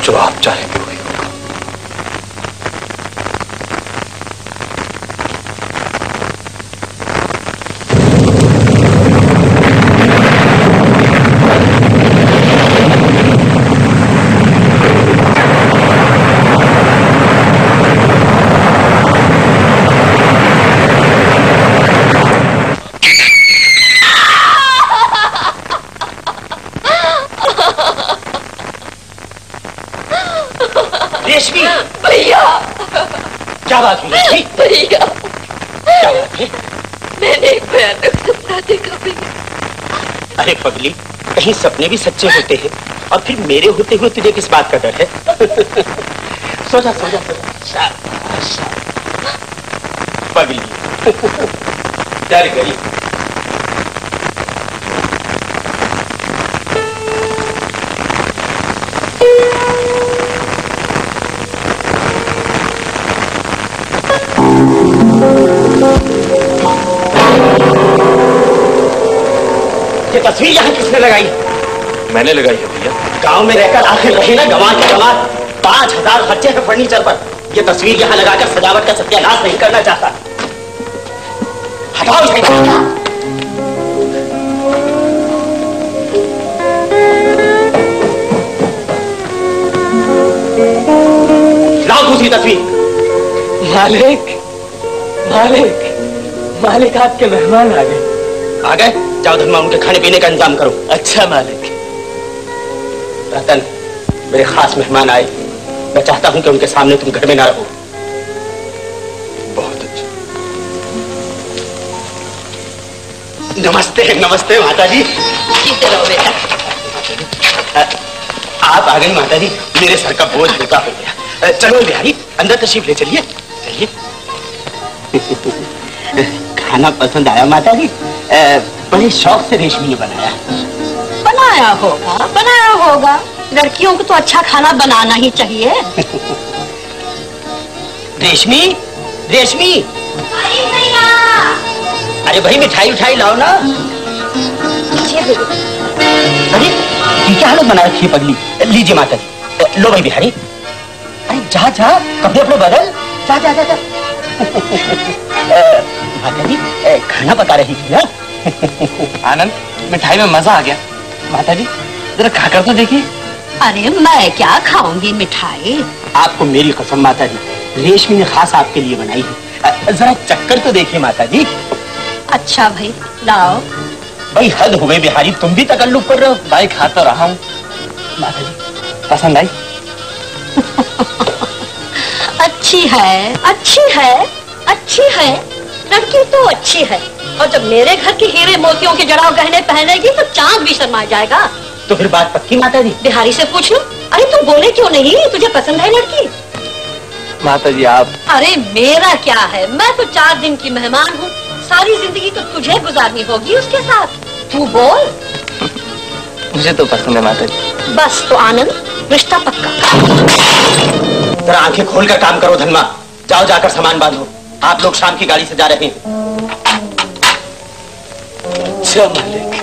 जो आप चाहेंगे वही होगा। क्या बात है रेशमी? भैया, क्या बात है? मैंने एक भयानक सपना देखा भैया। अरे पगली, कहीं सपने भी सच्चे होते हैं और फिर मेरे होते हुए तुझे किस बात का डर है? सो जा सो जा सो जा। पगली डर गई। ये तस्वीर यहाँ किसने लगाई? मैंने लगाई है भैया। गांव में रहकर आखिर रहे ना गंवार के गंवार। 5000 खर्चे हैं फर्नीचर पर। ये तस्वीर यहाँ लगाकर सजावट का सत्यानाश नहीं करना चाहता। हटाओ इसे। लाओ दूसरी तस्वीर। मालिक, मालिक, मालिक आपके मेहमान आ गए। आ गए? जाओ धनमा उनके खाने पीने का इंतजाम करो। अच्छा मालिक। रतन, मेरे खास मेहमान आए, मैं चाहता हूं कि उनके सामने तुम घर में ना रहो। बहुत अच्छा। नमस्ते नमस्ते माता जी। जीते रहो बेटा। आप आ गई माता जी, मेरे सर का बोझ हल्का हो गया। चलो बिहारी, अंदर तशरीफ ले चलिए। चलिए। खाना पसंद आया माता जी? बड़े शौक से रेशमी ने बनाया। बनाया होगा। लड़कियों को तो अच्छा खाना बनाना ही चाहिए। रेशमी, रेशमी। अरे भाई मिठाई उठाई लाओ ना। अरे ये क्या हालत बना रखी है पगली? लीजिए माता जी। लो भाई बिहारी। अरे जा जा, कपड़े अपने बदल। जा जा जा, जा। माता जी खाना पका रही थी ना? आनंद, मिठाई में मजा आ गया। माता जी जरा खाकर तो देखिए। अरे मैं क्या खाऊंगी मिठाई? आपको मेरी कसम माता जी, रेशमी ने खास आपके लिए बनाई है। जरा चक्कर तो देखिए माता जी। अच्छा भाई लाओ। भाई हद हो गई बिहारी, तुम भी तकल्लुफ कर रहे हो। भाई खा तो रहा हूँ। माता जी पसंद आई? अच्छी है, अच्छी है, अच्छी है। लड़की तो अच्छी है, और जब मेरे घर के हीरे मोतियों के जड़ाव गहने पहनेगी तो चांद भी शर्मा जाएगा। तो फिर बात पक्की माता जी? बिहारी से पूछ लो। अरे तुम बोले क्यों नहीं? तुझे पसंद है लड़की? माता जी आप। अरे मेरा क्या है, मैं तो 4 दिन की मेहमान हूँ। सारी जिंदगी तो तुझे गुजारनी होगी उसके साथ। तू बोल। मुझे तो पसंद है माता जी। बस तो आनंद, रिश्ता पक्का। जरा आंखें खोलकर काम करो धनमा। जाओ जाकर सामान बांधो, आप लोग शाम की गाड़ी से जा रहे हैं। अच्छा मालिक,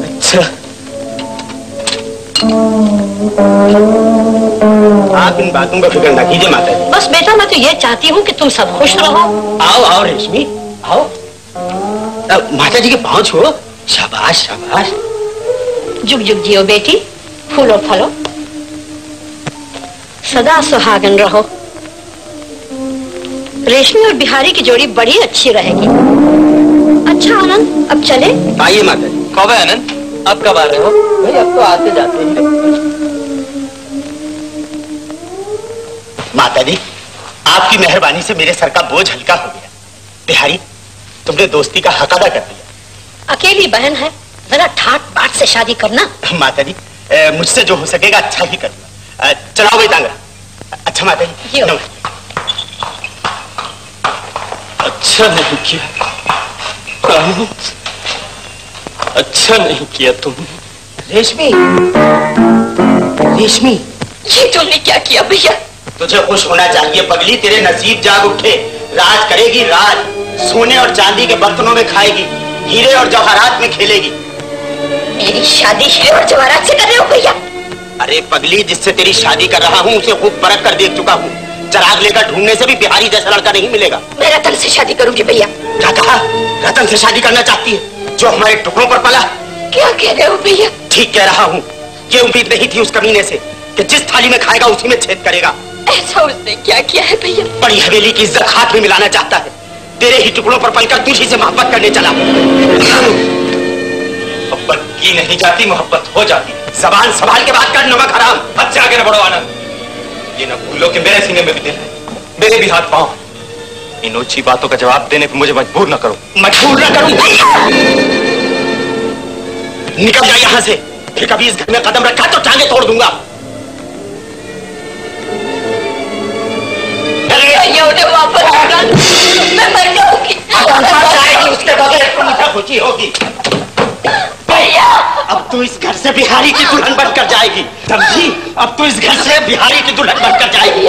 अच्छा। आप इन बातों का फिक्र न कीजिए माता जी। बस बेटा मैं तो ये चाहती हूँ कि तुम सब खुश रहो। आओ आओ रेशमी आओ। माता जी के पाँव छुओ। शाबाश शाबाश। जुग जुग जियो बेटी, फूलो फलो, सदा सुहागन रहो। रेशमी और बिहारी की जोड़ी बड़ी अच्छी रहेगी। अच्छा आनंद अब चले? आइए माता जी। कब है आनंद? अब कब आ रहे हो? भाई अब तो आते जाते हैं। माता जी आपकी मेहरबानी से मेरे सर का बोझ हल्का हो गया। बिहारी तुमने दोस्ती का हक अदा कर दिया। अकेली बहन है, जरा ठाट बाट से शादी करना। माता जी मुझसे जो हो सकेगा अच्छा ही करूंगा। चलाओ भाई टांगा। अच्छा माता जी अच्छा नहीं किया, अच्छा नहीं किया तुमने। रेशमी रेशमी ये तुमने क्या किया भैया? तुझे खुश होना चाहिए पगली, तेरे नसीब जाग उठे। राज करेगी राज, सोने और चांदी के बर्तनों में खाएगी, हीरे और जवाहरात में खेलेगी। मेरी शादी हीरे और जवाहरात से कर रहे हो भैया? अरे पगली जिससे तेरी शादी कर रहा हूँ उसे खूब परख कर देख चुका हूँ। चराग लेकर ढूंढने से भी बिहारी जैसा लड़का नहीं मिलेगा। मैं रतन से शादी करूंगी भैया। क्या कहा? रतन से शादी करना चाहती है जो हमारे टुकड़ों पर पला? क्या कह रहे हो भैया? ठीक कह रहा हूँ। ये उम्मीद नहीं थी उस कमीने से कि जिस थाली में खाएगा उसी में छेद करेगा। ऐसा उसने क्या किया है भैया? बड़ी हवेली की इज्जत हाथ में मिलाना चाहता है। तेरे ही टुकड़ों पर पलकर तुझी से मोहब्बत करने चला। मोहब्बत की नहीं जाती, मोहब्बत हो जाती। जबान संभाल के बात कर, नमक हराम। अच्छा आगे न बढ़ो आनंद। ये न भूलो कि मेरे सीने में भी दिल है, मेरे भी हाथ पांव। इन ऊंची बातों का जवाब देने पर मुझे मजबूर न करो। मजबूर न करूं? निकल जा यहाँ से, फिर कभी इस घर में कदम रखा तो टांगे तोड़ दूंगा। उन्हें वापस मैं मर जाऊंगी। जाएगी उसके बगैर तो मुझे खुशी होगी। भैया अब तू इस घर से बिहारी की दुल्हन बनकर जाएगी, समझी? अब तू इस घर से बिहारी की दुल्हन बनकर जाएगी।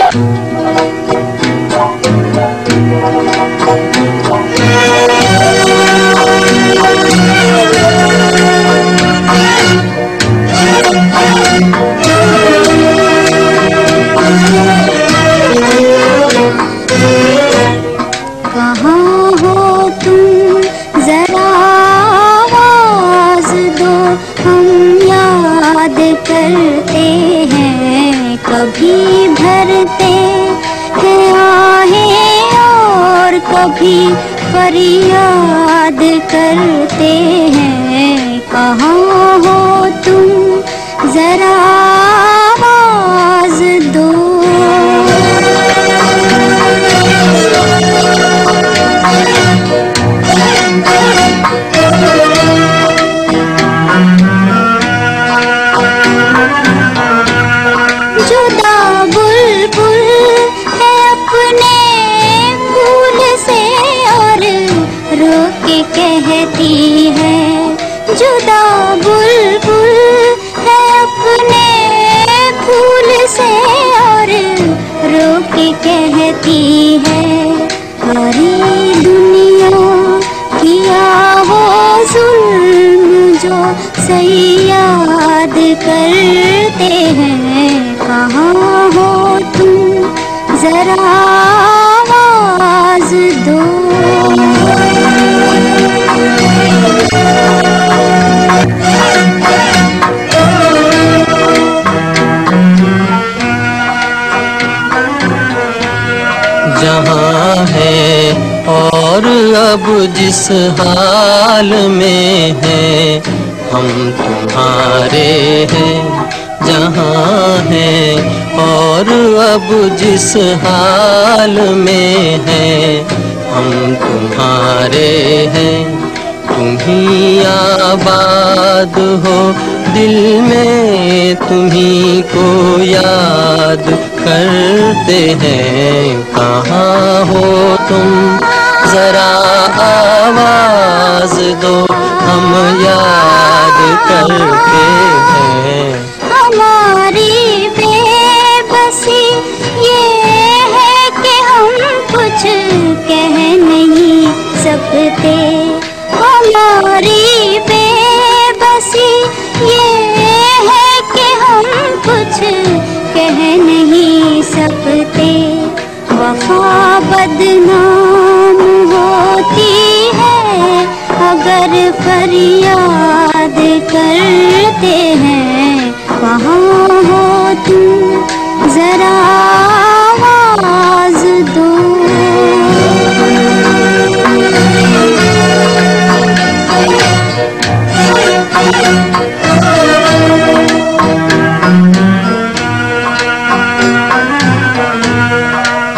कहाँ हो तुम जरा आवाज दो, हम याद करते हैं, कभी भरते हैं आहें और कभी फरियाद करते हैं। कहाँ हो तुम जरा आवाज दो। जुदा बुलबुल है अपने फूल से और रो के कहती है। जुदा बुलबुल है अपने फूल से और रो के कहती है। सारी दुनिया किया वो जुल्म जो सयाद करते हैं। कहाँ हो तुम जरा आवाज दो। जहाँ है और अब जिस हाल में है हम तुम्हारे हैं। जहाँ है और अब जिस हाल में है हम तुम्हारे हैं। तुम ही आबाद हो दिल में, तुम्ही को याद करते हैं। कहाँ हो तुम जरा आवाज दो, हम याद करते हैं। हमारी बेबसी ये है कि हम कुछ कह नहीं सकते। हमारी बेबसी ये है कि हम कुछ नहीं सकते। वफा बदनाम होती है अगर फरियाद करते हैं। वहाँ हो तुम जरा आवाज दो।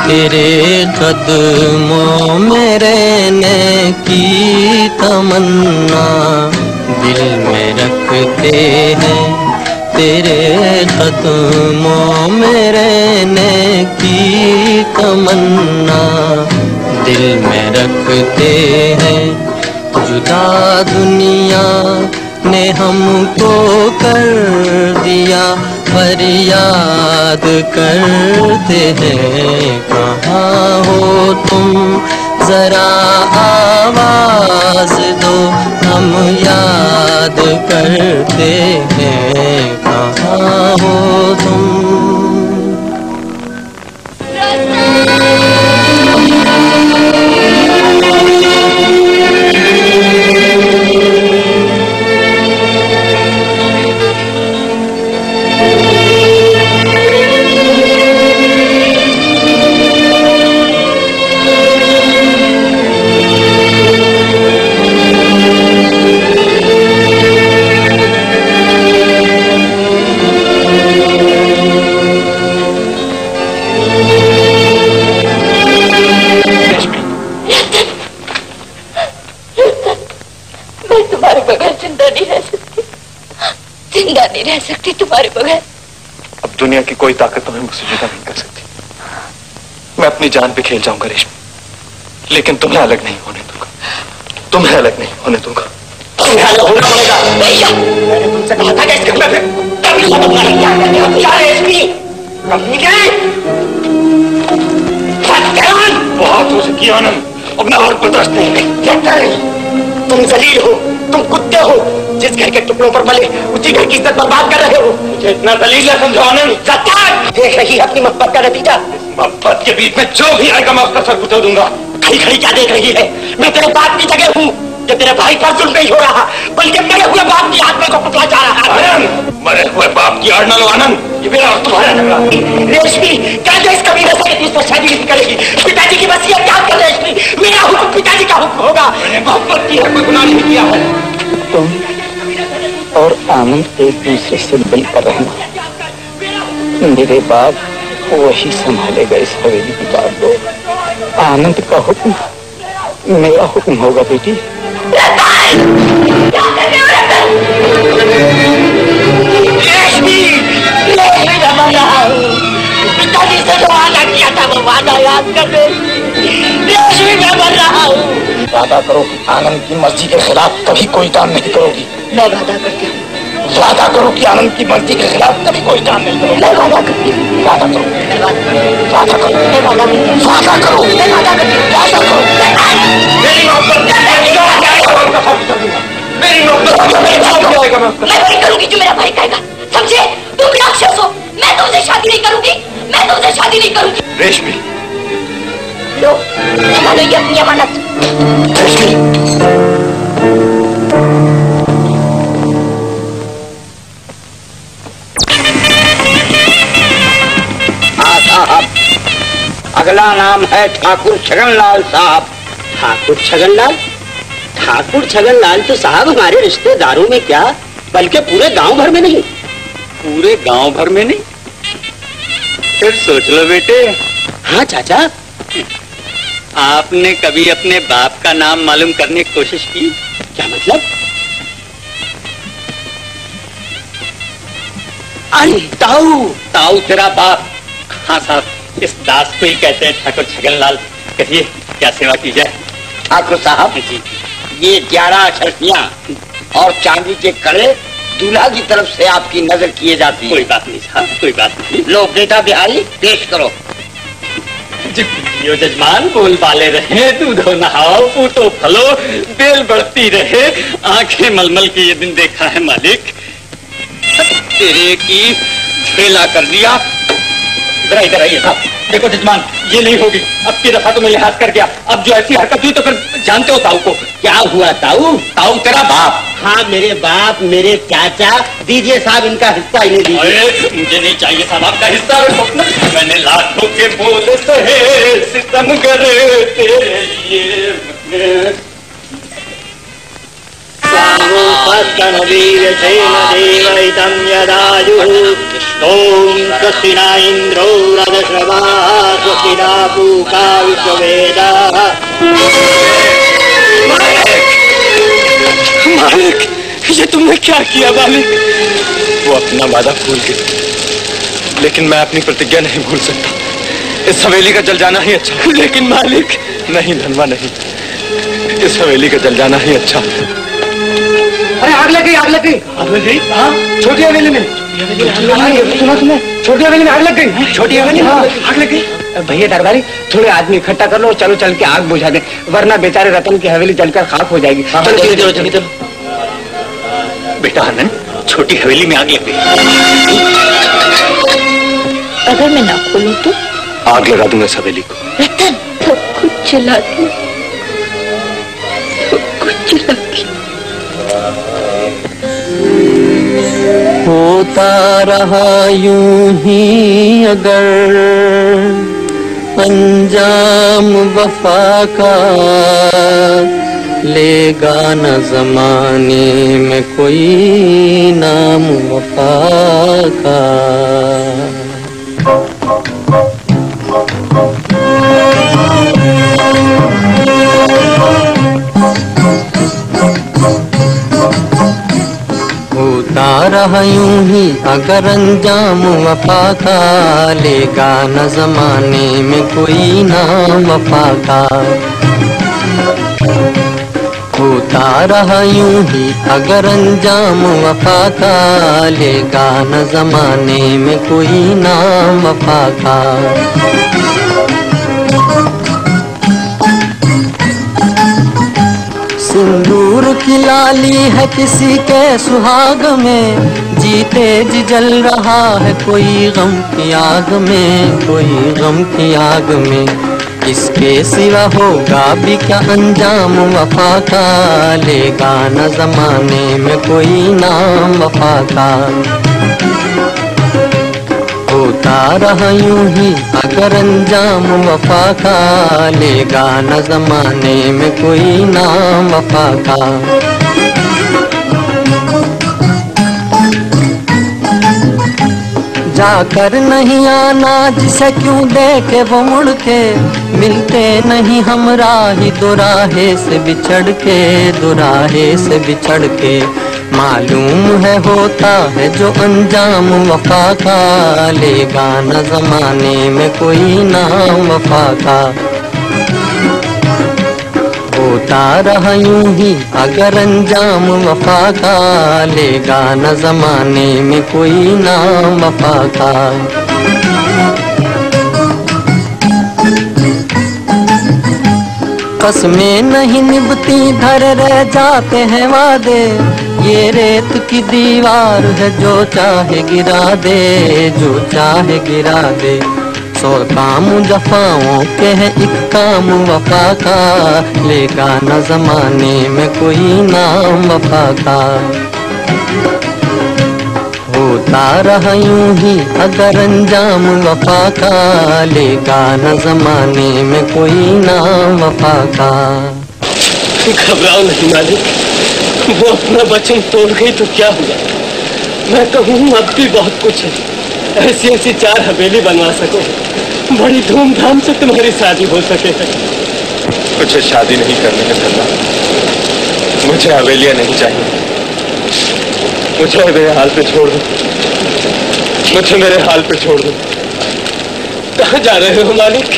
तेरे कदमों में रहने की तमन्ना दिल में रखते हैं। तेरे कदमों में रहने की तमन्ना दिल में रखते हैं। जुदा दुनिया ने हमको कर दिया फरियाद करते हैं। कहाँ हो तुम जरा आवाज दो हम याद करते हैं। कहाँ हो तुम। नहीं रह सकती तुम्हारे बगैर। अब दुनिया की कोई ताकत तुम्हें मुझसे जुदा नहीं कर सकती। मैं अपनी जान पे खेल जाऊंगा रेशमी, लेकिन तुम्हें अलग नहीं होने दूंगा। तुम्हें अलग नहीं होने दूंगा। तुम्हें अलग होना पड़ेगा। मैंने तुमसे कहा था कि इस घर में कभी रेशमी बहुत हो सकी आनंद, अब मैं और बर्दाश्त नहीं। तुम जलील हो, तुम कुत्ते हो, जिस घर के टुकड़ों पर पले उसी घर की इज्जत बर्बाद कर रहे हो। मुझे इतना दलील न समझो आनंद। देख रही है अपनी मोहब्बत का नतीजा। मोहब्बत के बीच में जो भी आएगा मैं उसका सर कुचल दूंगा। खड़ी खड़ी क्या देख रही है? मैं तेरे बाप की जगह हूँ कि तेरे भाई पर जुल्म नहीं हो रहा, बल्कि मरे हुए बाप की आत्मा को कुचला जा रहा है। मरे हुए बाप की आड़ न लो आनंद, ये मेरा और तुम्हारा झगड़ा। रेशमी क्या जो इस कमीने से इस पर शादी नहीं करेगी? पिताजी की वसीयत क्या कर रेशमी? मेरा हुक्म पिताजी का हुक्म होगा। मैंने मोहब्बत की है, कोई गुनाह नहीं किया है। तुम और आनंद एक दूसरे से मिलकर रहना। मेरे बाप वही संभालेगा इस हवेली की बात। आनंद का हुक्म मेरा हुक्म होगा बेटी। पिताजी से जो वादा किया था वो वादा याद कर रेशमी, मैं मर रहा हूँ। वादा करो आनंद की मर्जी के खिलाफ कभी कोई काम नहीं करोगी। मैं वादा करती हूँ। वादा करो कि आनंद की मर्जी के खिलाफ कभी कोई काम नहीं करोगी। मैं वादा करती हूँ। वादा करो, वादा करो, मैं वादा करती हूँ। वादा करो, मैं वादा करती हूँ। वादा करो। मेरी मोहब्बत मेरी मोहब्बत मैं वही करूंगी जो मेरा भाई कहेगा, समझे? तुम राक्षस हो, मैं तुमसे शादी नहीं करूंगी, मैं तुमसे शादी नहीं करूंगी। रेशमी लो मानो ये अपनी अमानत। हाँ साहब, अगला नाम है ठाकुर छगनलाल साहब। ठाकुर छगनलाल? ठाकुर छगनलाल तो साहब हमारे रिश्तेदारों में क्या, बल्कि पूरे गांव भर में नहीं। पूरे गांव भर में नहीं? फिर सोच लो बेटे। हाँ चाचा। आपने कभी अपने बाप का नाम मालूम करने की कोशिश की? क्या मतलब? अरे ताऊ। ताऊ तेरा बाप? हाँ साहब, इस दास को ही कहते हैं ठाकुर छगनलाल। कहिए क्या सेवा की जाए? ठाकुर साहब जी, ये 11 अशर्फियां और चांदी के कड़े दूल्हा की तरफ से आपकी नजर किए जाते हैं। कोई बात नहीं साहब, कोई बात नहीं। लो बेटा बिहारी पेश करो। यो जजमान बोल बाले रहे, दूधो नहाओ, पूतो फलो, बेल बढ़ती रहे, आंखें मलमल के ये दिन देखा है मालिक। तेरे की झेला कर दिया, जरा इधर आइए साहब। देखो जजमान, ये नहीं होगी। अब की दफा तो मैं लिहाज कर गया, अब जो ऐसी हरकत हुई तो फिर जानते हो ताऊ को। क्या हुआ ताऊ? ताऊ तेरा बाप। हाँ मेरे बाप, मेरे चाचा। दीजिए साहब इनका हिस्सा इन्हें दीजिए। अरे मुझे नहीं चाहिए साहब आपका हिस्सा। मैंने लाखों के बोल सहे सितम करे तेरे लिए। वीरसेन यदायुः ॐ स्वस्ति न इन्द्रो रजश्रवा स्वस्ति न पूषा विश्ववेदाः। मालिक, ये तुमने क्या किया मालिक? वो अपना वादा भूल गए, लेकिन मैं अपनी प्रतिज्ञा नहीं भूल सकता। इस हवेली का जल जाना ही अच्छा। लेकिन मालिक। नहीं धनवा नहीं, इस हवेली का जल जाना ही अच्छा। अरे आग लग गई, आग लग गई, आग लग गई। हाँ, छोटी हवेली में। सुना तुमने? छोटी हवेली में आग लग गई। छोटी हवेली में आग लग गई। भैया दरबारी, थोड़े आदमी इकट्ठा कर लो, चलो चल के आग बुझा दे, वरना बेचारे रतन की हवेली जलकर खाक हो जाएगी। चलो चलो चलो। बेटा आनंद, छोटी हवेली में आग लग गई। अगर मैं ना खोलूं तो? आग लगा दूंगा इस हवेली को। रतन, सब कुछ जला दे, सब कुछ जला दे। होता रहा यूं ही अगर अंजाम वफा का, लेगा न जमाने में कोई नाम वफा का। होता रहा यूं ही अगर अंजाम वफा का, लेगा न जमाने में कोई नाम वफा का। होता रहा यूं ही अगर अंजाम वफा का, लेगा न जमाने में कोई नाम वफा का। सिंदूर की लाली है किसी के सुहाग में, जीते जी जल रहा है कोई गम की आग में, कोई गम की आग में। इसके सिवा होगा भी क्या अंजाम वफा का, लेगा न जमाने में कोई नाम वफा का। होता रहा यूं ही अगर अंजाम वफा का, लेगा न जमाने में कोई नाम वफा का। जाकर नहीं आना जिसे क्यों देखे वो मुड़ के, मिलते नहीं हम राही दुराहे से बिछड़ के, दुराहे से बिछड़ के। मालूम है होता है जो अंजाम वफा का, लेगा न जमाने में कोई नाम वफा का। होता रहा यूं ही अगर अंजाम वफा का, लेगा न जमाने में कोई नाम वफा का। कसमें नहीं निभती धर रह जाते हैं वादे, ये रेत की दीवार है जो चाहे गिरा दे, जो चाहे गिरा दे। 100 काम जफाओं के है एक काम वफा का, लेगा न जमाने में कोई नाम वफा का। होता रहा यूं ही अगर अंजाम वफा का, लेगा न जमाने में कोई नाम वफा का। घबराओ नहीं मालिक, वो अपना वचन तोड़ गई तो क्या हुआ। मैं कहूँ अब भी बहुत कुछ है, ऐसी ऐसी 4 हवेली बनवा सको, बड़ी धूमधाम से तुम्हारी शादी हो सके। मुझे शादी नहीं करने का धंधा, मुझे हवेलियां नहीं चाहिए। मुझे मेरे हाल पे छोड़ दो, मुझे मेरे हाल पे छोड़ दो। कहाँ जा रहे हो मालिक?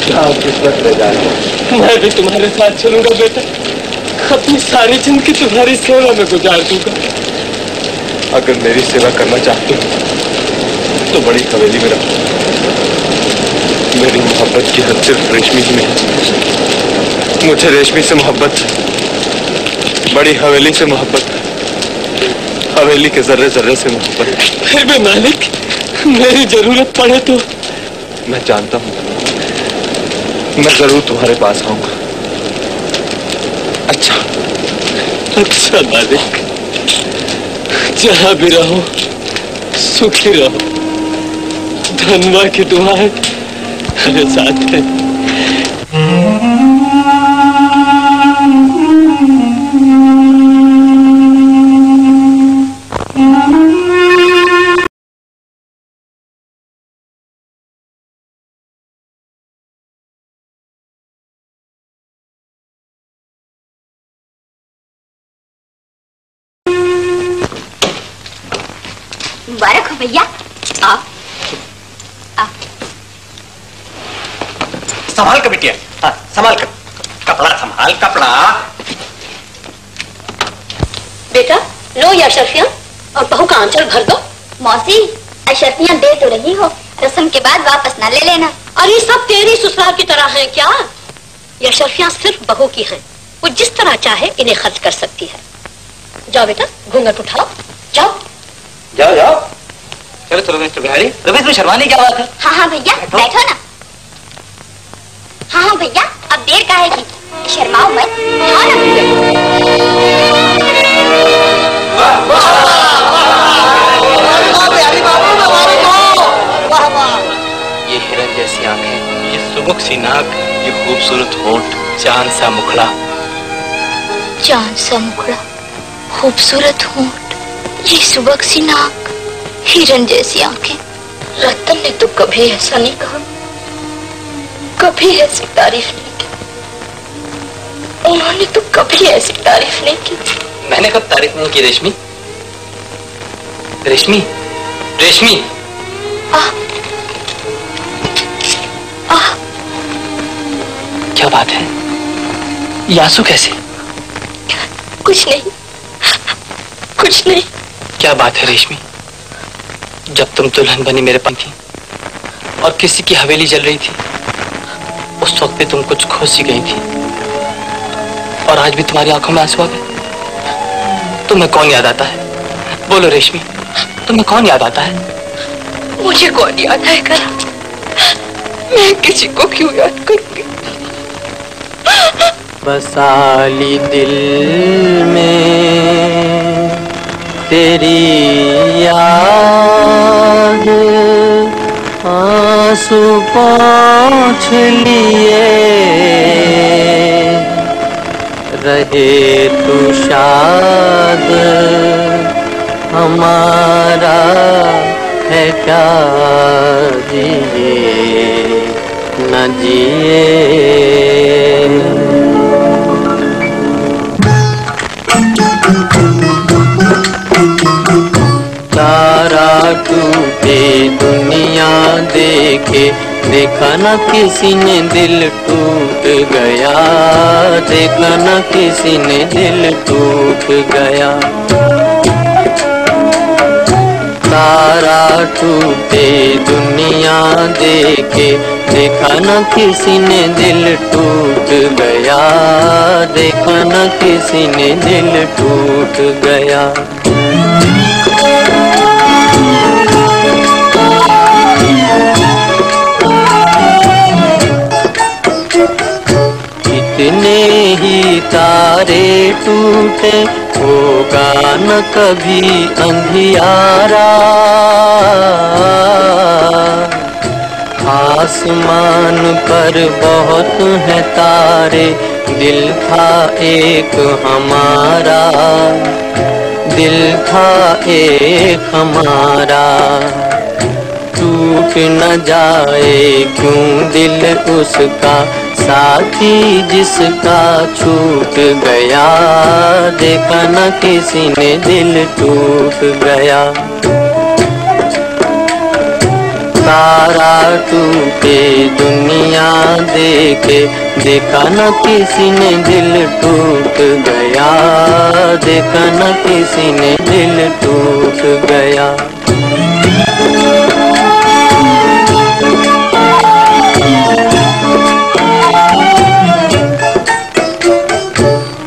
जहाँ किस्मत ले जा रहे हो। मैं भी तुम्हारे साथ चलूंगा बेटा, अपनी सारी जिंदगी तुम्हारी सेवा में गुजार दूंगा। अगर मेरी सेवा करना चाहते हो तो बड़ी हवेली में रहो। मेरी मोहब्बत की हद सिर्फ रेशमी ही में है। मुझे रेशमी से मोहब्बत है, बड़ी हवेली से मोहब्बत है, हवेली के जर्रे जर्रे से मोहब्बत है। फिर भी मालिक, मेरी जरूरत पड़े तो। मैं जानता हूँ, मैं जरूर तुम्हारे पास आऊंगा। अच्छा मालिक, जहां भी रहो सुखी रहो। धनवा की दुआएं मेरे साथ है। मुबारक हो भैया। आओ आओ। संभाल कर बिटिया, हाँ संभाल कर, कपड़ा संभाल, कपड़ा। बेटा लो ये अशर्फियाँ और बहू का आंचल भर दो। मौसी अशर्फियाँ दे तो रही हो, रस्म के बाद वापस ना ले लेना। अरे सब तेरी ससुराल की तरह हैं क्या? ये अशर्फियाँ सिर्फ बहू की हैं, वो जिस तरह चाहे इन्हें खर्च कर सकती है। जाओ बेटा घूंघट उठाओ, जाओ जाओ जाओ। चलो चलो मिस्टर बिहारी। रमेश में शर्माने क्या बात है? हाँ हाँ भैया बैठो ना। हाँ हाँ भैया अब देर काहे की, शर्माओ मत, हाँ ना ये हिरन जैसी आंखें, ये सुमुख सी नाक, ये खूबसूरत होंठ, चांद सा मुखड़ा। चांद सा मुखड़ा, खूबसूरत होंठ, ये सुबह सी नाक, हिरन जैसी आंखें। रतन ने तो कभी ऐसा नहीं कहा, कभी ऐसी तारीफ नहीं की। उन्होंने तो कभी ऐसी तारीफ नहीं की। मैंने कब तारीफ नहीं की रेशमी? रेशमी, रेशमी। क्या बात है? यासु कैसे? कुछ नहीं, कुछ नहीं। क्या बात है रेशमी? जब तुम दुल्हन बनी मेरे पास थी और किसी की हवेली जल रही थी, उस वक्त भी तुम कुछ खो सी गई थी और आज भी तुम्हारी आंखों में आंसू आ गए। तुम्हें कौन याद आता है? बोलो रेशमी, तुम्हें कौन याद आता है? मुझे कौन याद आएगा? मैं किसी को क्यों याद करूंगी? बसाली दिल में तेरी याद, आंसू पोंछ लिए रहे तू शाद, हमारा है क्या जिए न जिए। तारा टूटे दुनिया देखे, देखा न किसी ने दिल टूट गया, देखा न किसी ने दिल टूट गया। तारा टूटे दुनिया देखे, देखा न किसी ने दिल टूट गया, देखा न किसी ने दिल टूट गया। कितने ही तारे टूटे, होगा न कभी अंधियारा, आसमान पर बहुत है तारे, दिल था एक हमारा, दिल था एक हमारा। टूट न जाए क्यों दिल उसका, साथी जिसका छूट गया, देखा न किसी ने दिल टूट गया। तारा टूटे दुनिया देखे, देखा न किसी ने दिल टूट गया, देखा न किसी ने दिल टूट गया।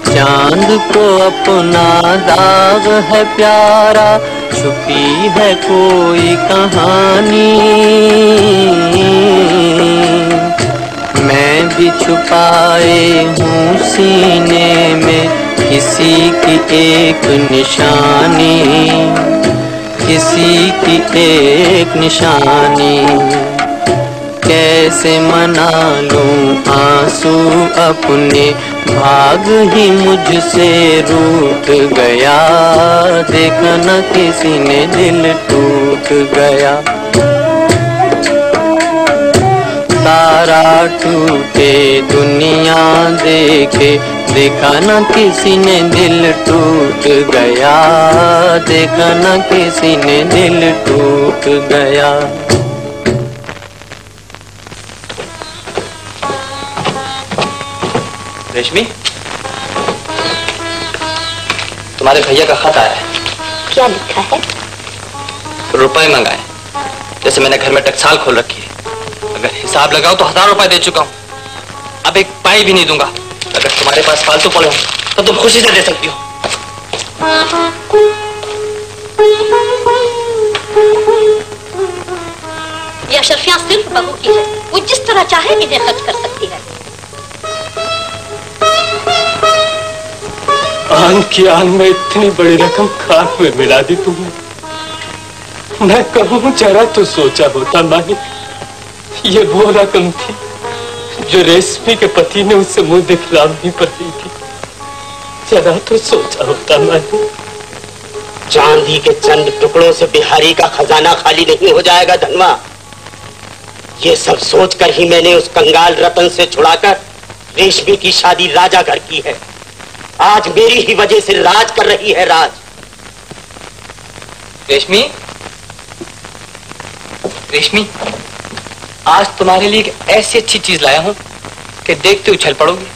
चांद को अपना दाग है प्यारा, छुपी है कोई कहानी, मैं भी छुपाए हूँ सीने में किसी की एक निशानी, किसी की एक निशानी। कैसे मना लूं आंसू अपने, भाग ही मुझसे रूठ गया, देखा न किसी ने दिल टूट गया। तारा टूटे दुनिया देखे, देखा न किसी ने दिल टूट गया, देखा न किसी ने दिल टूट गया। रेशमी, तुम्हारे भैया का खत आया है। क्या लिखा है? रुपए मंगाए, जैसे मैंने घर में टकसाल खोल रखी है। अगर हिसाब लगाओ तो 1000 रुपए दे चुका हूँ, अब एक पाई भी नहीं दूंगा। अगर तुम्हारे पास फालतू पड़े हो तो तुम खुशी से दे सकती हो। यह अशरफियां सिर्फ बहू की है, वो जिस तरह चाहे इन्हें खर्च कर सकती है। आन की आन में इतनी बड़ी रकम खान में मिला दी तुमने। मैं कहूँ जरा तो सोचा होता मानी, ये वो रकम थी जो रेशमी के पति ने उससे मुंह दिखलाने पर दी थी। जरा तो सोचा होता मानी। चांदी के चंद टुकड़ों से बिहारी का खजाना खाली नहीं हो जाएगा धनवा। ये सब सोचकर ही मैंने उस कंगाल रतन से छुड़ाकर रेशमी की शादी राजा घर की है। आज मेरी ही वजह से राज कर रही है राज। रेशमी, रेशमी, आज तुम्हारे लिए एक ऐसी अच्छी चीज लाया हूं कि देखते उछल पड़ोगी।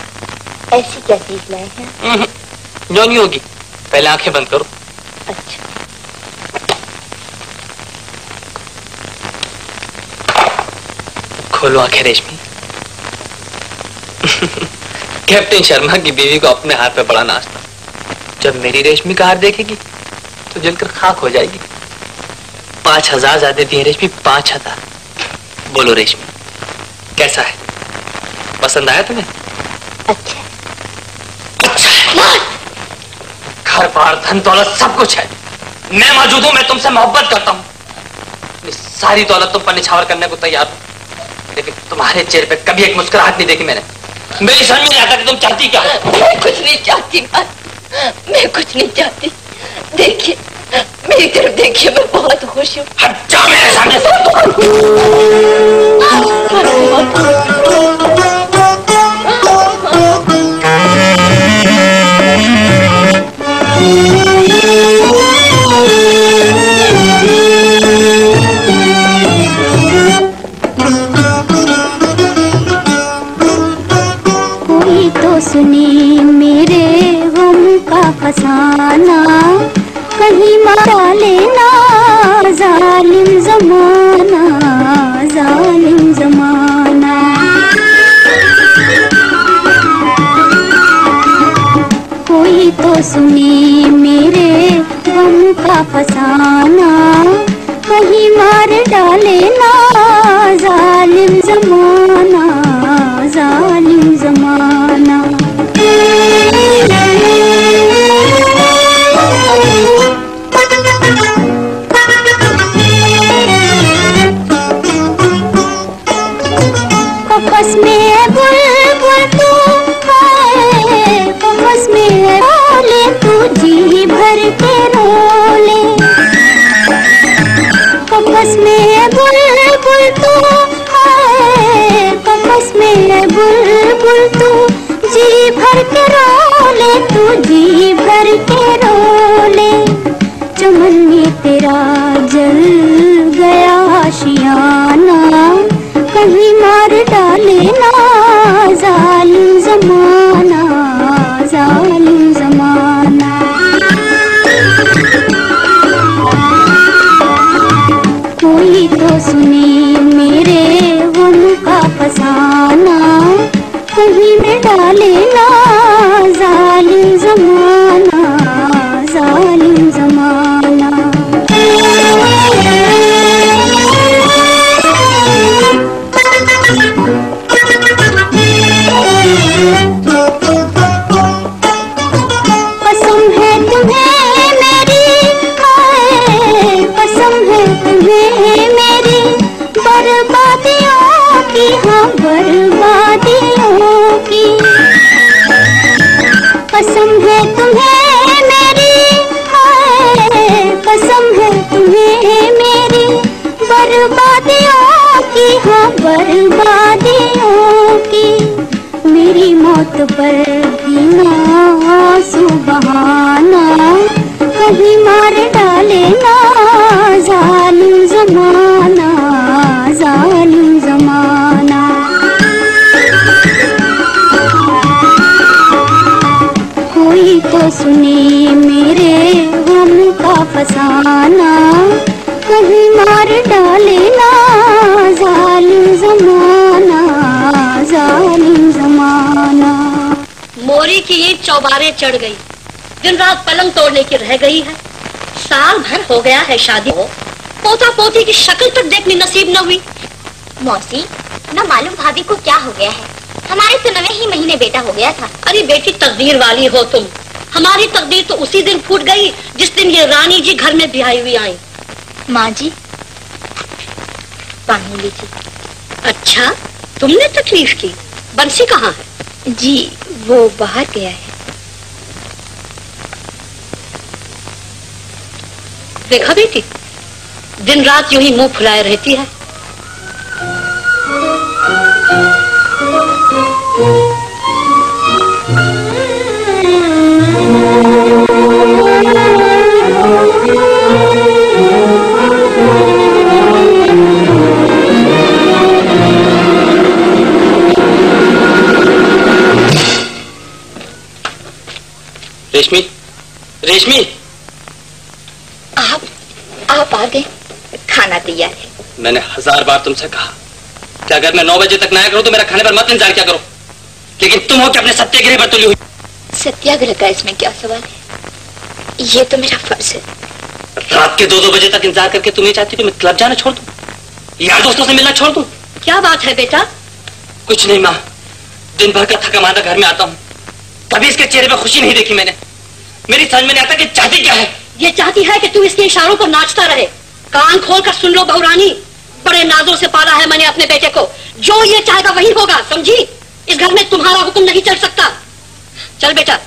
ऐसी क्या चीज लाए हैं? जो नहीं होगी, पहले आंखें बंद करो। अच्छा। खोलो आंखें रेशमी। कैप्टन शर्मा की बीवी को अपने हाथ पे बड़ा नाश्ता। जब मेरी रेशमी का हार देखेगी तो जलकर खाक हो जाएगी। 5000 ज्यादा दिए रेशमी, 5000। बोलो रेशमी, कैसा है? पसंद आया तुम्हें? अच्छा। अच्छा है। घर बार धन दौलत सब कुछ है, मैं मौजूद हूं, मैं तुमसे मोहब्बत करता हूं। सारी दौलत तुम पर निछावर करने को तैयार हूं, लेकिन तुम्हारे चेहरे पे कभी एक मुस्कुराहट नहीं देखी मैंने। मेरी समझ में नहीं आता कि तुम चाहती क्या हो? मैं कुछ नहीं चाहती मां, मैं कुछ नहीं चाहती। देखिए, मेरी तरफ देखिए, मैं बहुत खुश हूँ। हट जा मेरे सामने से। सुनी मेरे गम का फसाना, कहीं मारा लेना जालिम जमाना, जालिम जमाना। कोई तो सुनी मेरे गम का फसाना, कहीं मार डालेना जालिम जमाना, जालिम जमाना। कपस में बुलबुल तू है, कपस में रोले तू जी भर के रोले। कपस में बुलबुल तू है, कपस में बुलबुल तू जी भर के रोले, तू जी भर के रोले। चमन में तेरा जल गया आशियाना, कहीं मार डालेना जालिम जमाना, जालिम जमाना। कोई तो सुने मेरे गम का फसाना, कहीं में डालेना जालिम जमाना, जालिम जमाना। बर्बादियों की, मेरी मौत पर भी ना आंसू बहाना, कहीं मार डाले ना जालिम जमाना, जालिम जमाना। कोई तो सुने मेरे गम का फसाना, कहीं मार डाले ना जालिम जमाना, जालिम जमाना। मोरी की ईंट चौबारे चढ़ गई, दिन रात पलंग तोड़ने की रह गई है। साल भर हो गया है शादी को, पोता पोती की शक्ल तक देखनी नसीब न हुई। मौसी, न मालूम भाभी को क्या हो गया है, हमारे तो 9वें ही महीने बेटा हो गया था। अरे बेटी, तकदीर वाली हो तुम। हमारी तकदीर तो उसी दिन फूट गई जिस दिन ये रानी जी घर में ब्याही हुई आई। माँ जी, पानी लीजिए। अच्छा, तुमने तकलीफ की? बंसी कहाँ है? जी, वो बाहर गया है। देखा बेटी, दिन रात यूं ही मुंह फुलाए रहती है। रेशमी, रेशमी, आप आ गए, खाना तैयार है। मैंने 1000 बार तुमसे कहा कि अगर मैं 9 बजे तक ना आया करूं तो मेरा खाने पर मत इंतजार क्या करो, लेकिन तुम हो कि अपने सत्याग्रह पर तुली हुई। सत्याग्रह का इसमें क्या सवाल है, ये तो मेरा फर्ज है। रात के 2-2 बजे तक इंतजार करके तुम ये चाहती कि मैं क्लब जाना छोड़ दूं, यार दोस्तों से मिलना छोड़ दूं? क्या बात है बेटा? कुछ नहीं माँ, दिन भर का थका मांदा घर में आता हूँ, कभी इसके चेहरे पर खुशी नहीं देखी मैंने। मेरी समझ में नहीं आता कि चाहती क्या है। ये चाहती है कि तू इसके इशारों पर नाचता रहे। कान खोल कर सुन लो बहुरानी, बड़े नाजों से पाला है मैंने अपने बेटे को, जो ये चाहेगा वही होगा, समझी? इस घर में तुम्हारा हुक्म नहीं चल सकता। चल बेटा।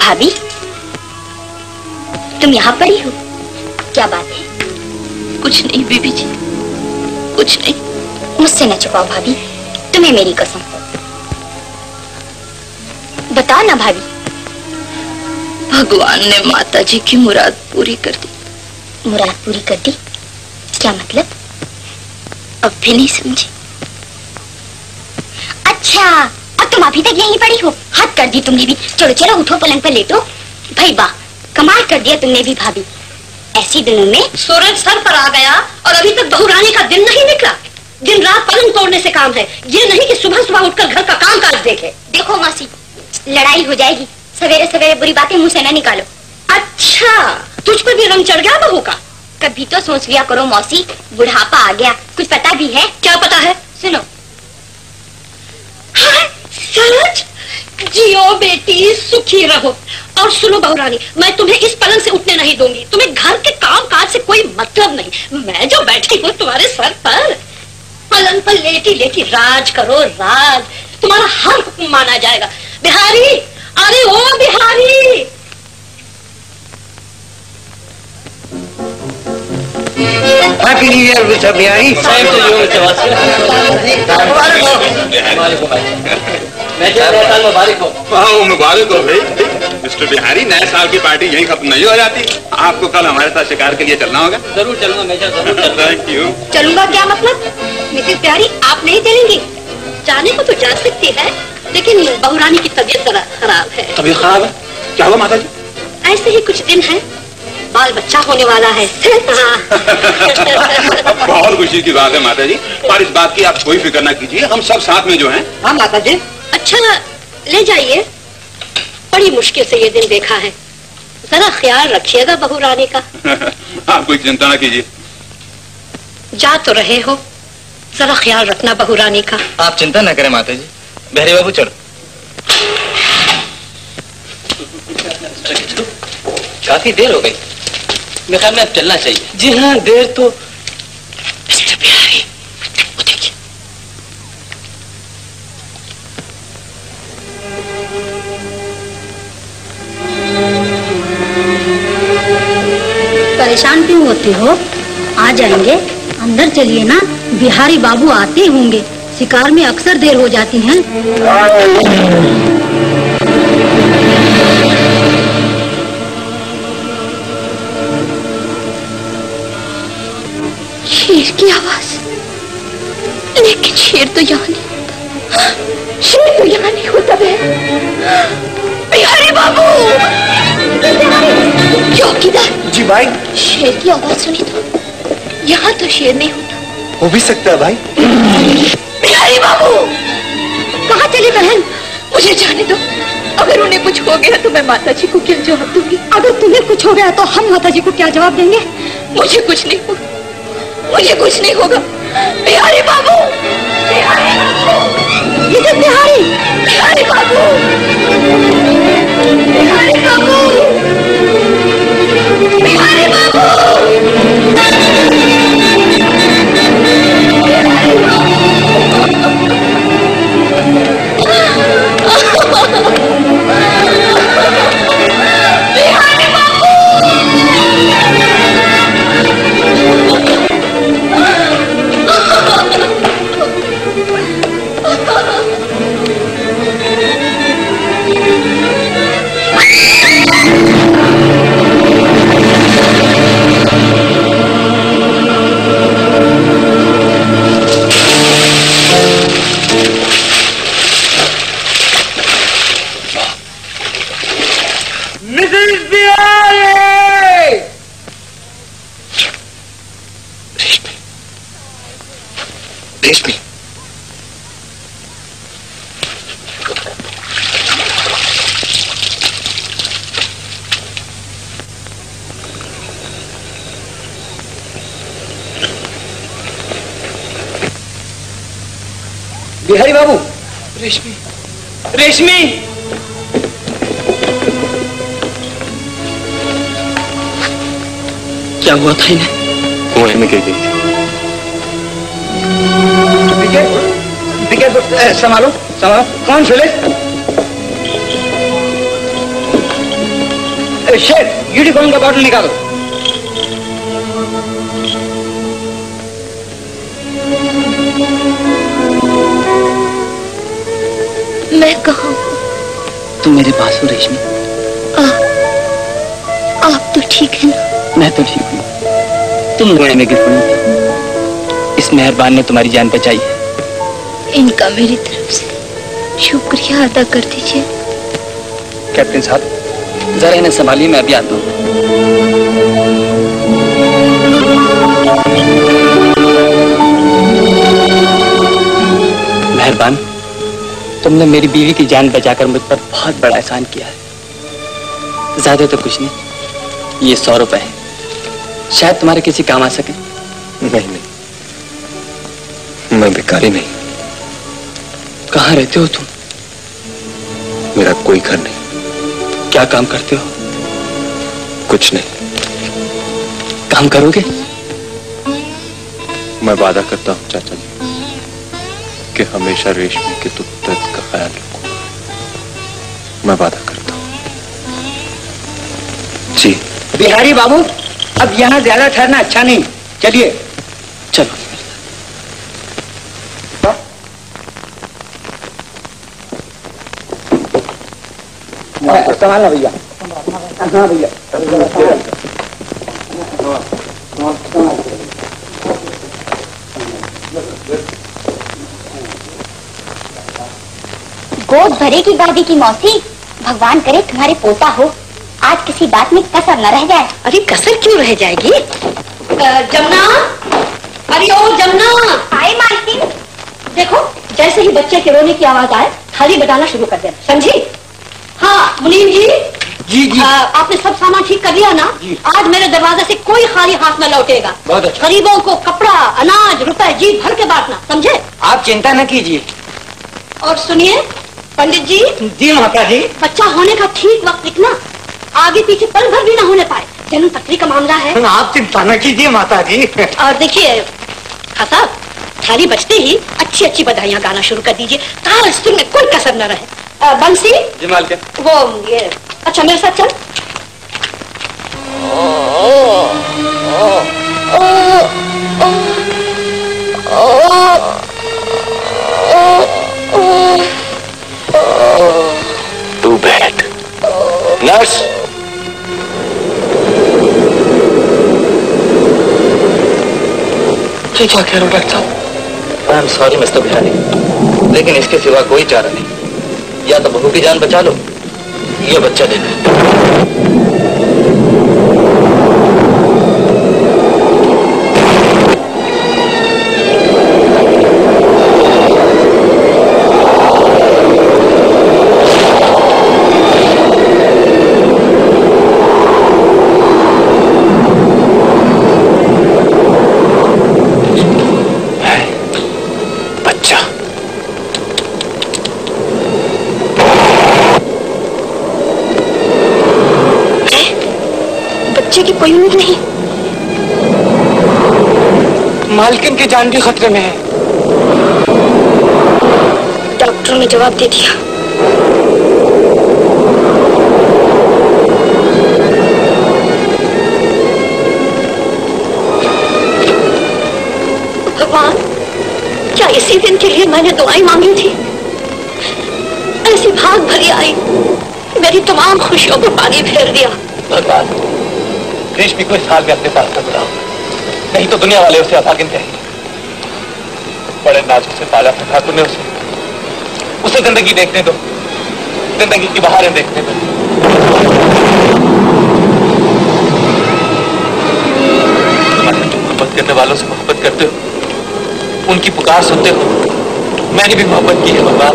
भाभी, तुम यहाँ पर ही हो? क्या बात है? कुछ नहीं बीबी जी, कुछ नहीं। मुझसे न छुपाओ भाभी, तुम्हें मेरी कसम। बताओ ना भाभी। भगवान ने माता जी की मुराद पूरी कर दी। मुराद पूरी कर दी? क्या मतलब? अब भी नहीं समझी। अच्छा, अब तुम अभी तक यहीं पड़ी हो? हद कर दी तुमने भी। चलो चलो उठो, पलंग पर लेटो। भाई वाह, कमाल कर दिया तुमने भी भाभी। ऐसे दिनों में सूरज सर पर आ गया और अभी तक बहुरानी का दिन नहीं निकला। दिन रात पलंग तोड़ने से काम है, ये नहीं कि सुबह सुबह उठकर घर का काम काज देखे। देखो मासी, लड़ाई हो जाएगी, सवेरे सवेरे बुरी बातें मुंह से न निकालो। अच्छा, तुझ पर भी रंग चढ़ गया बहू का? कभी तो सोच लिया करो मौसी, बुढ़ापा आ गया, कुछ पता भी है? क्या पता है? सुनो। सच? जियो बेटी, सुखी रहो। और सुनो बहुरानी, मैं तुम्हें इस पलंग से उठने नहीं दूंगी। तुम्हें घर के काम काज से कोई मतलब नहीं। मैं जो बैठी हूँ तुम्हारे सर पर, पलंग पर लेटी लेटी राज करो, राज। तुम्हारा हर हुक्म माना जाएगा। बिहारी, अरे ओ Bihari! Happy new year mister Bihari. मुबारक हो भाई। मिस्टर बिहारी, नए साल की पार्टी यही खत्म नहीं हो जाती। आपको कल हमारे साथ शिकार के लिए चलना होगा। जरूर चलूंगा मेजर, जरूर। Thank you. चलूंगा क्या मतलब? मिसेस बिहारी, आप नहीं चलेंगी? जाने को तो जा सकती है, लेकिन बहुरानी की तबीयत जरा खराब है। तबीयत खराब है? क्या हुआ माता जी? ऐसे ही कुछ दिन है, बाल बच्चा होने वाला है। बहुत खुशी की बात है माता जी, पर इस बात की आप कोई फिक्र ना कीजिए, हम सब साथ में जो हैं। हाँ माता जी। अच्छा, ले जाइए, बड़ी मुश्किल से ये दिन देखा है, जरा ख्याल रखिएगा बहुरानी का। आप कोई चिंता ना कीजिए। जा तो रहे हो, जरा ख्याल रखना बहुरानी का। आप चिंता ना करें माता जी। बिहारी बाबू चलो। काफी देर हो गई, मेरे ख्याल में अब चलना चाहिए। जी हाँ, देर तो। मिस्टर बिहारी, वो देखिए। परेशान क्यों होते हो? आ जाएंगे, अंदर चलिए ना, बिहारी बाबू आते होंगे। शिकार में अक्सर देर हो जाती है। शेर की आवाज, लेकिन शेर तो यहाँ नहीं होता। शेर तो यहाँ नहीं होता बिहारी बाबू। चौकीदार जी भाई। शेर की आवाज सुनी तो यहाँ तो शेर नहीं होता। हो भी सकता है भाई। बिहारी बाबू, कहाँ चली बहन? मुझे जाने दो। अगर उन्हें कुछ हो गया तो मैं माता जी को क्या जवाब दूंगी? अगर तुम्हें कुछ हो गया तो हम माता जी को क्या जवाब देंगे? मुझे कुछ नहीं होगा, मुझे कुछ नहीं होगा। बिहारी बाबू, बिहारी बाबू, ये बिहारी, बिहारी बाबू, बिहारी बाबू, बिहारी बाबू। रेशमी, बिहारी बाबू। रेशमी, रेशमी, क्या हुआ था इन्हें? कुएं में गिर गई थी। संभालो संभालो। कौन शैलेश? शेर, यूनिफॉर्म का बॉटल निकालो। मैं कहाँ हूँ? तुम मेरे पास हो रेशमी। आप तो ठीक है ना? मैं तो ठीक हूँ। तुम कुएं में गिर पड़ी थी, इस मेहरबान ने तुम्हारी जान बचाई है। इनका मेरी तरफ से शुक्रिया अदा कर दीजिए। कैप्टन साहब, जरा इन्हें संभालिए, मैं अभी आता हूँ। मेहरबान, तुमने मेरी बीवी की जान बचाकर मुझ पर बहुत बड़ा एहसान किया है। ज्यादा तो कुछ नहीं, ये 100 रुपए है, शायद तुम्हारे किसी काम आ सके। नहीं, मैं भिखारी नहीं। कहाँ रहते हो तुम? मेरा कोई घर नहीं। क्या काम करते हो? कुछ नहीं। काम करोगे? मैं वादा करता हूँ चाचा जी कि हमेशा रेशमी के दुख दर्द का ख्याल रखूंगा। मैं वादा करता हूँ जी। बिहारी बाबू, अब यहाँ ज्यादा ठहरना अच्छा नहीं, चलिए। चलो। संभालना भैया। हाँ भैया। गोद भरे की दादी की मौसी, भगवान करे तुम्हारे पोता हो, आज किसी बात में कसर न रह जाए। अरे कसर क्यों रह जाएगी? जमुना, अरे ओ जमुना। आए मालकिन। देखो, जैसे ही बच्चे के रोने की आवाज आए थाली बताना शुरू कर देना, समझी? हाँ मुनीम जी। जी जी। आपने सब सामान ठीक कर लिया ना? आज मेरे दरवाजे से कोई खाली हाथ न लौटेगा। बहुत अच्छा। गरीबों को कपड़ा, अनाज, रुपए जी भर के बांटना, समझे? आप चिंता न कीजिए। और सुनिए पंडित जी। जी माता जी। बच्चा होने का ठीक वक्त लिखना। आगे पीछे पल भर भी ना होने पाए। जन्म पत्री का मामला है। आप चिंता न कीजिए माता जी। और देखिए साहब, थाली बजते ही अच्छी अच्छी बधाइयाँ गाना शुरू कर दीजिए, ताल सुर में कोई कसर न रहे। बंसी जी मालकिन। वो ये अच्छा मेरे साथ चल। तू बैठ। नर्स। क्या कह रहे हो डॉक्टर साहब? I am sorry mister Bihari, लेकिन इसके सिवा कोई चारा नहीं। या तो बहू की जान बचा लो या बच्चा दे दो। की कोई उम्मीद नहीं। मालकिन की जान भी खतरे में है। डॉक्टर ने जवाब दे दिया। भगवान, क्या इसी दिन के लिए मैंने दुआएं मांगी थी? ऐसी भाग भरी आई, मेरी तमाम खुशियों को पानी फेर दिया। भगवान, रेशमी को इस हाल में अपने पास रख लाओ, नहीं तो दुनिया वाले उसे अभागिन कहेंगे। बड़े नाजुक से पाला था ठाकुर ने उसे जिंदगी देखने दो, जिंदगी की बहारें देखने दो। मोहब्बत करने वालों से मोहब्बत करते हो, उनकी पुकार सुनते हो। मैंने भी मोहब्बत की है भगवान।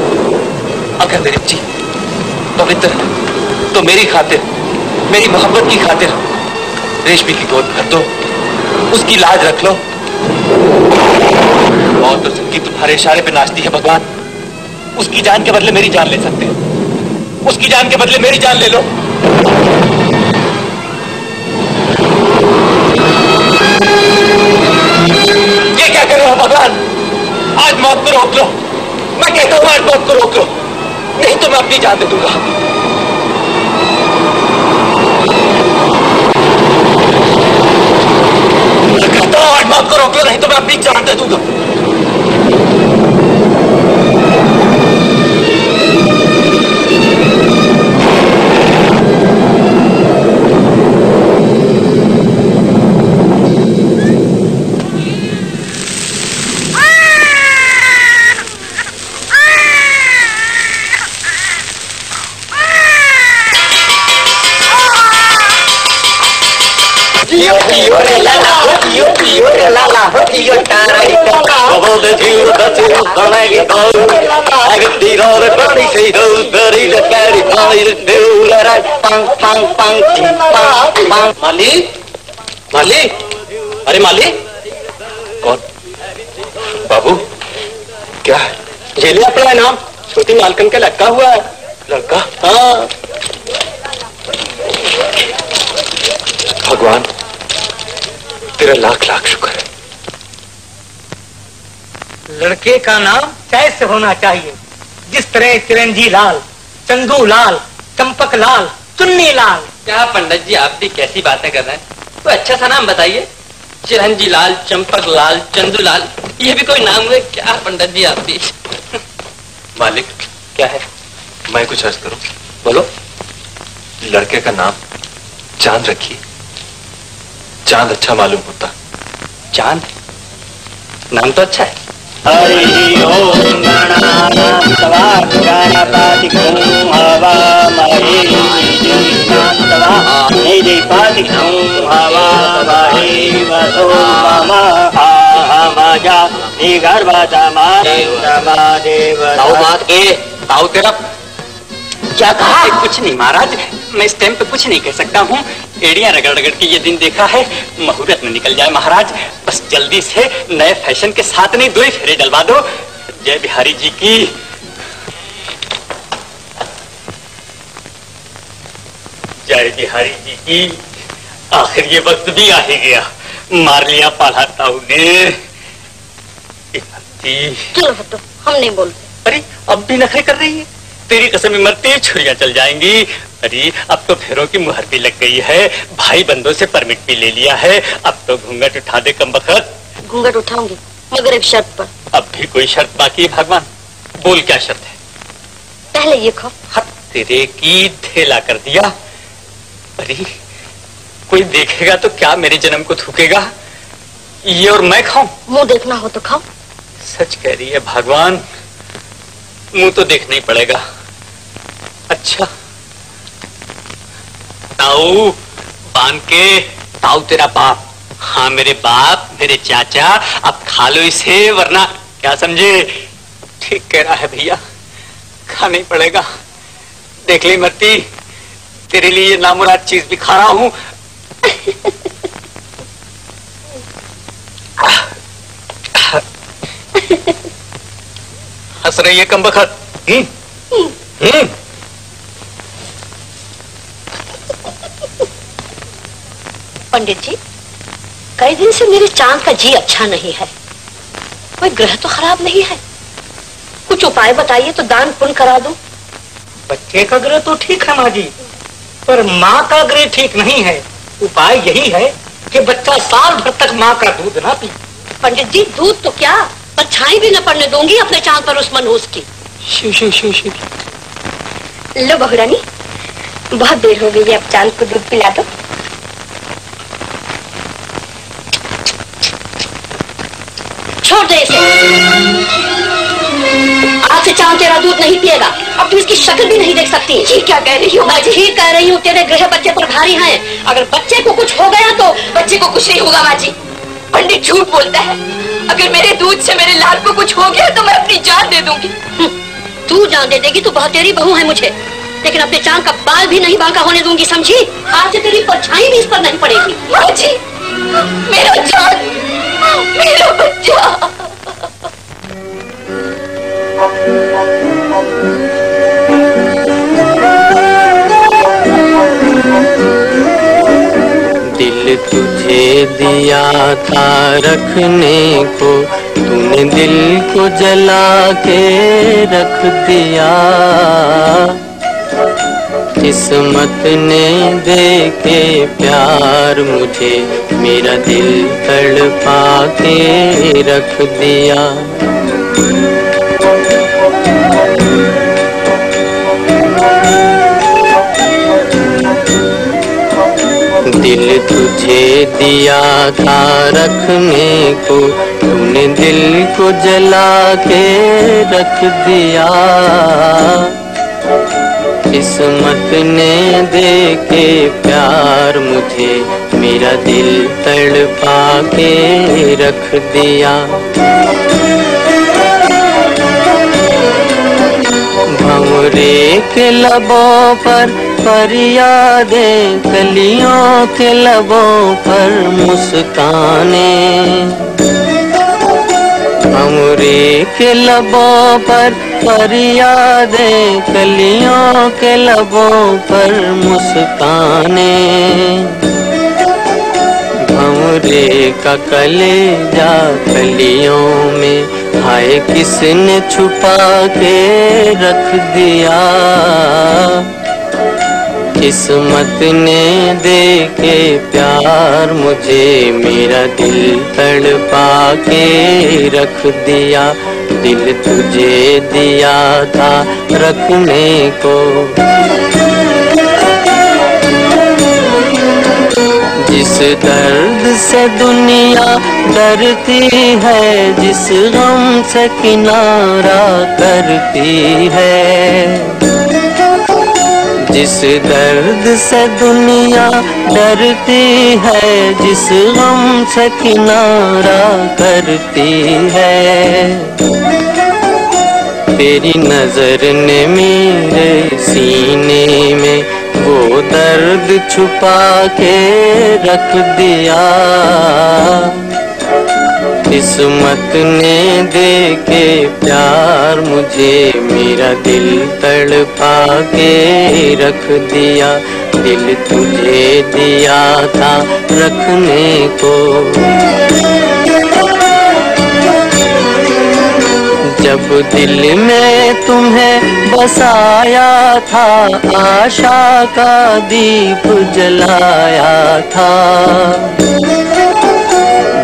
अगर मेरी जी पवित्र तो मेरी खातिर, मेरी मोहब्बत की खातिर रेशमी की गोद भर दो, उसकी लाज रख लो। और तो सबकी तुम्हारे इशारे पे नाचती है भगवान। उसकी जान के बदले मेरी जान ले सकते हो, उसकी जान के बदले मेरी जान ले लो। ये क्या कर रहे हो भगवान? आज मौत को रोक लो। मैं कहता हूं आज मौत को रोक लो, नहीं तो मैं अपनी जान दे दूंगा। आज मौत को रोक लो, नहीं तो मैं अपनी जान दे दूंगा। माली, माली, अरे माली, कौन? बाबू, क्या है? ये ले अपना इनाम, छोटी मालकन का लड़का हुआ है। लड़का? हाँ। भगवान, तेरा लाख लाख शुक्र है। लड़के का नाम कैसे होना चाहिए, जिस तरह चिरंजी लाल, चंदू लाल, चंपक लाल, चुन्नी लाल। क्या पंडित जी, आप भी कैसी बातें कर रहे हैं? कोई अच्छा सा नाम बताइए। चिरंजी लाल, चंपक लाल, चंदू लाल, ये भी कोई नाम हुए क्या पंडित जी आप भी? मालिक, क्या है? मैं कुछ अर्ज करूं? बोलो। लड़के का नाम चांद रखिए, चांद अच्छा मालूम होता। चांद? नाम तो अच्छा है। हरि ओम गणानां तवा गणपतिं हवामहे निधिपतिं हवामहे वसो मम अहमजा निगर्भतमादेव। आओ तेरा क्या कहा? कुछ नहीं महाराज, मैं इस टाइम पे कुछ नहीं कह सकता हूँ। एड़ियां रगड़ रगड़ के ये दिन देखा है, मुहूर्त में निकल जाए महाराज। बस जल्दी से नए फैशन के साथ नहीं 2 फेरे डलवा दो। जय बिहारी जी की। जय बिहारी जी की। आखिर ये वक्त भी आ ही गया, मार लिया पाला ताऊ ने। चलो हटो, हम नहीं बोलते। अरे अब भी नखरे कर रही है, तेरी कसम मरती छुरियां चल जाएंगी। अरे अब तो फेरों की मुहर भी लग गई है, भाई बंदों से परमिट भी ले लिया है, अब तो घूंघट उठा दे कमबख्त। घूंघट उठाऊंगी मगर एक शर्त पर। अब भी कोई शर्त बाकी है भगवान? बोल क्या शर्त है? पहले ये खाओ। तेरे की ढेला कर दिया। अरे कोई देखेगा तो क्या मेरे जन्म को थूकेगा? ये और मैं खाऊं? मुंह देखना हो तो खाओ। सच कह रही है भगवान, मुंह तो देखना ही पड़ेगा। अच्छा ताऊ बांध के, ताऊ तेरा बाप। हाँ मेरे बाप, मेरे चाचा, अब खा लो इसे वरना क्या समझे? ठीक कह रहा है भैया, खाना ही पड़ेगा। देख ले मरती, तेरे लिए ये नामुराद चीज भी खा रहा हूं। हंस रही है कमबख्त। पंडित जी, कई दिन से मेरे चांद का जी अच्छा नहीं है, कोई ग्रह तो खराब नहीं है, कुछ उपाय बताइए तो दान पुण्य करा दूं। बच्चे का ग्रह तो ठीक है माँ जी, पर माँ का ग्रह ठीक नहीं है। उपाय यही है कि बच्चा साल भर तक माँ का दूध ना पी। पंडित जी दूध तो क्या, परछाई भी न पड़ने दूंगी अपने चांद पर उस मनहूस की। शिव शिव शिव शिव। लो बहुरानी, बहुत देर हो गई है, अब चांद को दूध पिला दो। छोड़ दे इसे, आज से चांद तेरा दूध नहीं पिएगा। अब तुम इसकी शक्ल भी नहीं देख सकती। जी क्या कह रही हो? मैं ठीक कह रही हूँ, तेरे ग्रह बच्चे पर भारी हैं। अगर बच्चे को कुछ हो गया तो? बच्चे को कुछ नहीं होगा माँ जी, पंडित झूठ बोलता है। अगर मेरे दूध से मेरे लाल को कुछ हो गया तो मैं अपनी जान दे दूंगी। तू जान दे देगी तो बहुत तेरी बहू है मुझे, लेकिन अपने चांद का बाल भी नहीं बांका होने दूंगी, समझी? आज से तेरी परछाई भी इस पर नहीं पड़ेगी। माँ जी, मेरा जान, मेरा बच्चा। दिल तुझे दिया था रखने को, तूने दिल को जला के रख दिया। किस्मत ने दे के प्यार मुझे, मेरा दिल तड़पा के रख दिया। दिल तुझे दिया था रखने को, तूने दिल को जला के रख दिया। किस्मत ने दे के प्यार मुझे, मेरा दिल तड़पा के रख दिया। भंवरे के लबों पर फरियादें, कलियों के लबों पर मुस्कानें। भंवरे के लबों पर फरियादें, कलियों के लबों पर मुस्कानें। भंवरे का कलेजा कलियों में, हाय किसने छुपा के रख दिया। किस्मत ने दे के प्यार मुझे, मेरा दिल तड़पा के रख दिया। दिल तुझे दिया था रखने को, जिस दर्द से दुनिया डरती है, जिस गम से किनारा करती है। जिस दर्द से दुनिया डरती है, जिस गम से किनारा करती है। तेरी नजर ने मेरे सीने में वो दर्द छुपा के रख दिया। किस्मत ने दे के प्यार मुझे, मेरा दिल तड़पा के रख दिया। दिल तुझे दिया था रखने को। जब दिल में तुम्हें बसाया था, आशा का दीप जलाया था।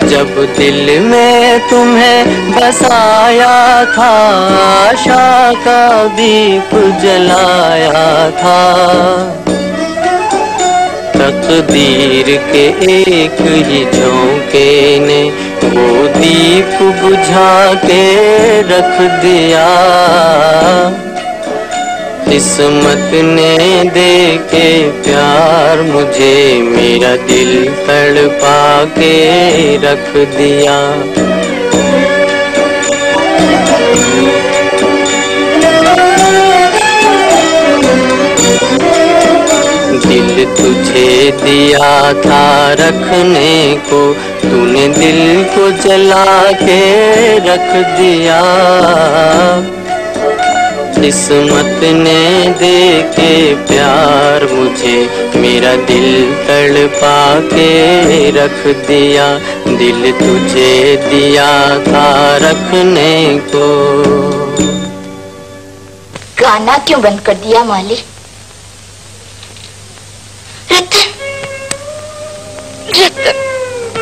जब दिल में तुम्हें बसाया था, आशा का दीप जलाया था। तकदीर के एक ही झोंके ने वो दीप बुझा के रख दिया। किस्मत ने दे के प्यार मुझे मेरा दिल तड़पा के रख दिया। दिल तुझे दिया था रखने को, तूने दिल को जला के रख दिया। किस्मत ने दे के प्यार मुझे मेरा दिल तड़पा के रख दिया। दिल तुझे दिया था रखने को। गाना क्यों बंद कर दिया माली?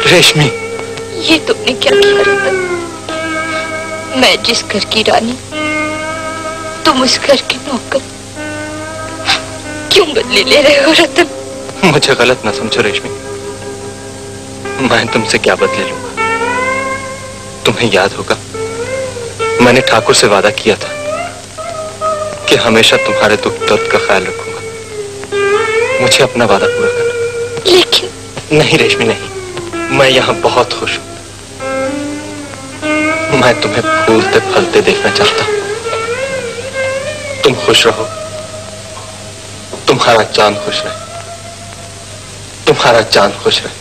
रेशमी, ये तुमने क्या किया रतन? मैं जिस घर की रानी, तुम उस घर के नौकर। क्यों बदले ले रहे हो रतन? मुझे गलत ना समझो रेशमी, मैं तुमसे क्या बदले लूंगा। तुम्हें याद होगा मैंने ठाकुर से वादा किया था कि हमेशा तुम्हारे दुख दर्द का ख्याल रखूंगा। मुझे अपना वादा पूरा करना। लेकिन नहीं रेशमी नहीं, मैं यहाँ बहुत खुश हूँ। मैं तुम्हें फूलते फलते देखना चाहता हूँ। तुम खुश रहो, तुम्हारा चांद खुश रहे, तुम्हारा चांद खुश रहे।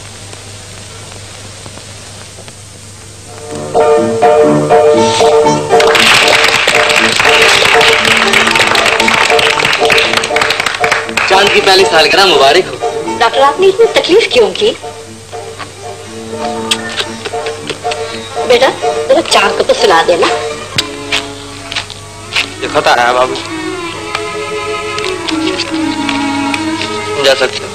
चांद की पहली सालगिरह मुबारक हो। डॉक्टर आपने इतनी तकलीफ क्यों की? बेटा जरा चांद को तो सुला देना। ये खत आया है बाबू, जा सकते हो।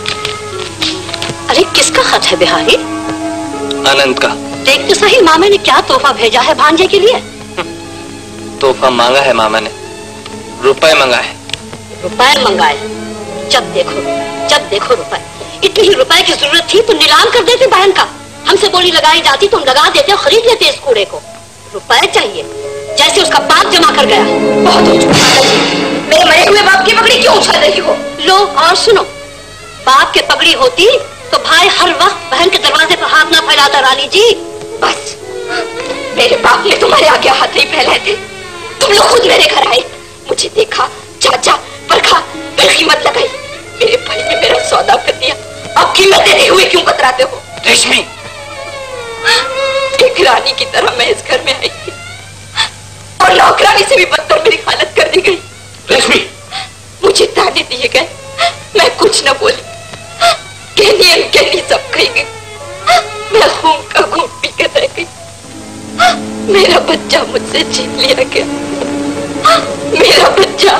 अरे किसका खत है बिहारी? आनंद का। देख तो सही मामा ने क्या तोहफा भेजा है भांजे के लिए। तोहफा मांगा है मामा ने, रुपए मंगाए। रुपए मंगाए? जब देखो रुपए। इतनी ही रुपए की जरूरत थी तो नीलाम कर देते बहन का। हमसे बोली लगाई जाती तो हम लगा देते और खरीद लेते इस कूड़े को। रुपए चाहिए जैसे उसका बाप जमा कर गया। बहुत हो चुका मेरे मरे हुए बाप की पगड़ी क्यों उछल रही हो? लो और सुनो, बाप के पगड़ी होती तो भाई हर वक्त बहन के दरवाजे पर हाथ ना फैलाता। रानी जी बस, मेरे बाप ने तुम्हारे आगे हाथ नहीं फैलाए थे। तुम लोग खुद मेरे घर आए, मुझे देखा, चाचा परखा, फिर कीमत लगाई। मेरे भाई ने मेरा सौदा कर दिया, अब कीमत देते हुए क्यों कतराते हो? रेशमी, एक रानी की तरह मैं इस घर में आई थी और नौकरानी से भी बदतर मेरी हालत कर दी गई। रेशमी, मुझे ताने दिए गए, मैं कुछ न बोली। कहनी सब कही गई। मैं खून का घूंट पीकर रह गई। मेरा बच्चा मुझसे छीन लिया गया। मेरा बच्चा,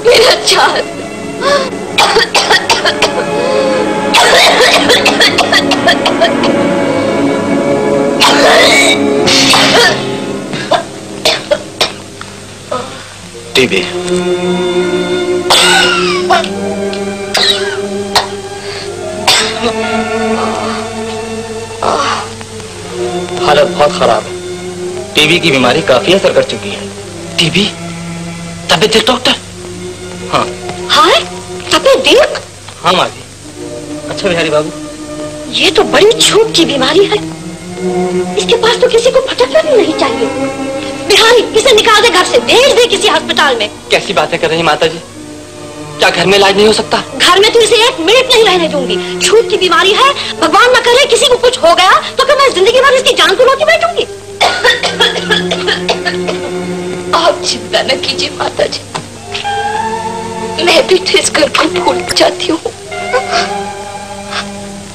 मेरा चांद। टीबी। हालत बहुत खराब है। टीबी की बीमारी काफी असर कर चुकी है। टीबी? तबीयत देख डॉक्टर। हाँ। हाय, तबीयत देख? हाँ माँ जी। अच्छा बिहारी बाबू, ये तो बड़ी छूट की बीमारी है। इसके पास तो किसी को भटकना भी नहीं चाहिए। बिहारी, इसे निकाल दे घर से, भेज दे किसी अस्पताल में। कैसी बातें कर रही हैं माता जी? क्या घर में इलाज नहीं हो सकता? घर में तो इसे एक मिनट नहीं रहने दूंगी। छूत की बीमारी है, भगवान न करे किसी को कुछ हो गया तो क्या मैं जिंदगी भर इसकी जान को रोके बैठूंगी? आप चिंता न कीजिए माता जी, मैं भी तो इस घर को भूल जाती हूँ।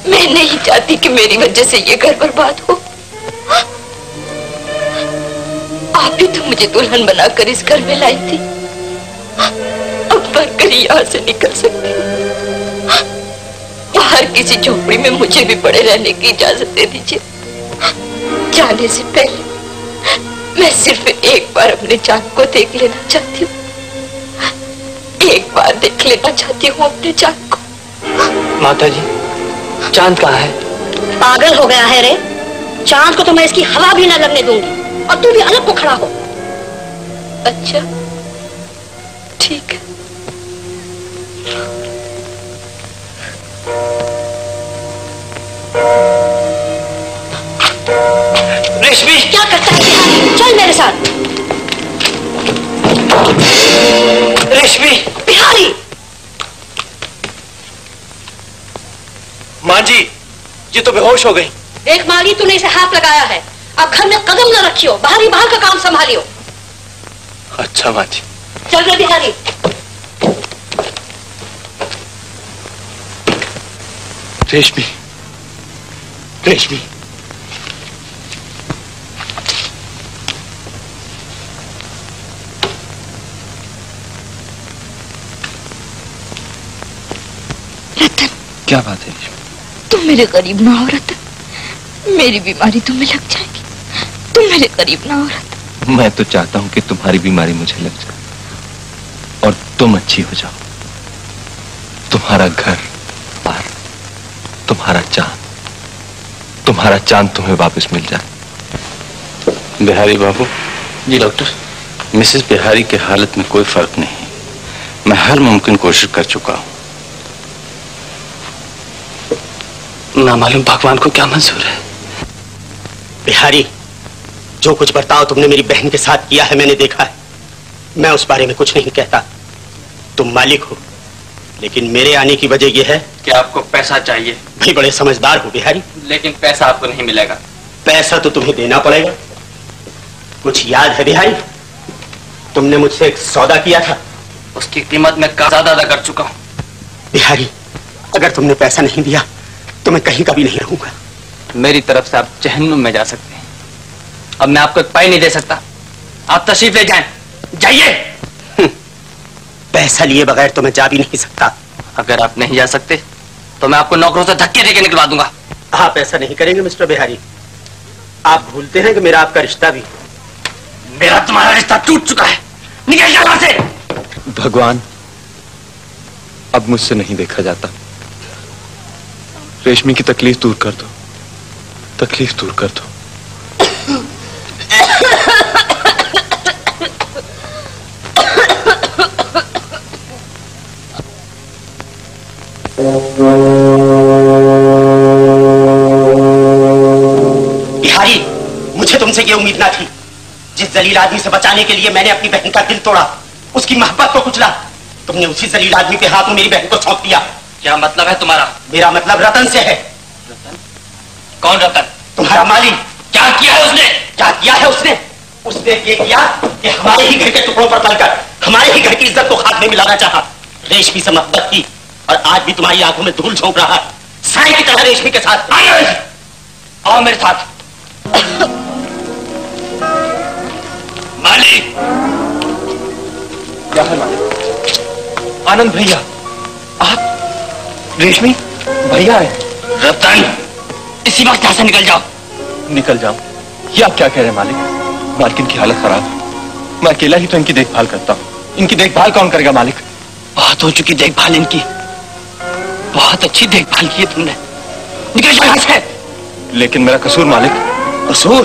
मैं नहीं चाहती कि मेरी वजह से ये घर बर्बाद हो। आप भी तो मुझे दुल्हन बनाकर इस घर में लाई थी। अब मरकर यहाँ से निकल सकती हूँ। बाहर किसी झोपड़ी में मुझे भी पड़े रहने की इजाजत दे दीजिए। जाने से पहले मैं सिर्फ एक बार अपने चांद को देख लेना चाहती हूँ। एक बार देख लेना चाहती हूँ अपने चांद को। माता जी, चांद कहाँ है? पागल हो गया है रे। चांद को तो मैं इसकी हवा भी न लगने दूंगी और तू भी अलग को खड़ा हो। अच्छा ठीक है। रेशमी, क्या करता है? चल मेरे साथ। रेशमी। बिहारी। माँ जी, ये तो बेहोश हो गई। देख माली, तूने इसे हाथ लगाया है। अब घर में कदम न रखियो, बाहरी बाहर का काम संभालियो। अच्छा माँ जी। चल रे बिहारी। रेशमी, रेशमी, रतन, क्या बात है रेशमी? तुम मेरे करीब ना हो रतन। मेरी बीमारी तुम्हें लग जाएगी। तुम मेरे करीब ना हो रतन। मैं तो चाहता हूँ कि तुम्हारी बीमारी मुझे लग जाए और तुम अच्छी हो जाओ। तुम्हारा घर बार, तुम्हारा चांद तुम्हें वापस मिल जाए। बिहारी बाबू। जी डॉक्टर। मिसेस बिहारी की हालत में कोई फर्क नहीं। मैं हर मुमकिन कोशिश कर चुका हूँ। ना मालूम भगवान को क्या मंजूर है। बिहारी, जो कुछ बर्ताव तुमने मेरी बहन के साथ किया है मैंने देखा है। मैं उस बारे में कुछ नहीं कहता। तुम मालिक हो, लेकिन मेरे आने की वजह यह है कि आपको पैसा चाहिए। भाई बड़े समझदार हो बिहारी। लेकिन पैसा आपको नहीं मिलेगा। पैसा तो तुम्हें देना पड़ेगा। कुछ याद है बिहारी? तुमने मुझसे एक सौदा किया था। उसकी कीमत मैं ज्यादा अदा कर चुका हूँ। बिहारी, अगर तुमने पैसा नहीं दिया तो मैं कहीं का भी नहीं रहूंगा। मेरी तरफ से आप जहन्नुम में जा सकते हैं। अब मैं आपको एक पाई नहीं दे सकता। आप तशरीफ ले जाएं। जाइए। पैसा लिए बगैर तो मैं जा भी नहीं सकता। अगर आप नहीं जा सकते तो मैं आपको नौकरों से धक्के देके निकलवा दूंगा। आप ऐसा नहीं करेंगे मिस्टर बिहारी। आप भूलते हैं कि मेरा आपका रिश्ता भी। मेरा तुम्हारा रिश्ता टूट चुका है। निकल जाओ वहां से। भगवान, अब मुझसे नहीं देखा जाता। रेशमी की तकलीफ दूर कर दो, तकलीफ दूर कर दो। बिहारी, मुझे तुमसे ये उम्मीद ना थी। जिस जलील आदमी से बचाने के लिए मैंने अपनी बहन का दिल तोड़ा, उसकी मोहब्बत को कुचला, तुमने उसी जलील आदमी के हाथों मेरी बहन को सौंप दिया। क्या मतलब है तुम्हारा? मेरा मतलब रतन से है। रतन? कौन रतन? तुम्हारा मालिक। क्या किया है उसने? क्या किया है उसने? उसने ये किया कि हमारे ही घर के टुकड़ों पर तलकर हमारे ही घर की इज्जत को खाक में मिलाना चाहा। रेशमी से मोहब्बत की और आज भी तुम्हारी आंखों में धूल झोंक रहा है। साई की तरह रेशमी के साथ। आओ मेरे साथ। मालिक। क्या है मालिक? आनंद भैया, आप? रेशमी भैया है। रतन, इसी वक्त यहां से निकल जाओ। निकल जाओ? ये आप क्या कह रहे हैं मालिक? मालकिन की हालत खराब है। मैं अकेला ही तो इनकी देखभाल करता हूँ। इनकी देखभाल कौन करेगा मालिक? बहुत हो चुकी देखभाल इनकी। बहुत अच्छी देखभाल की है तुमने। निकल जाओ यहाँ से। लेकिन मेरा कसूर मालिक। कसूर?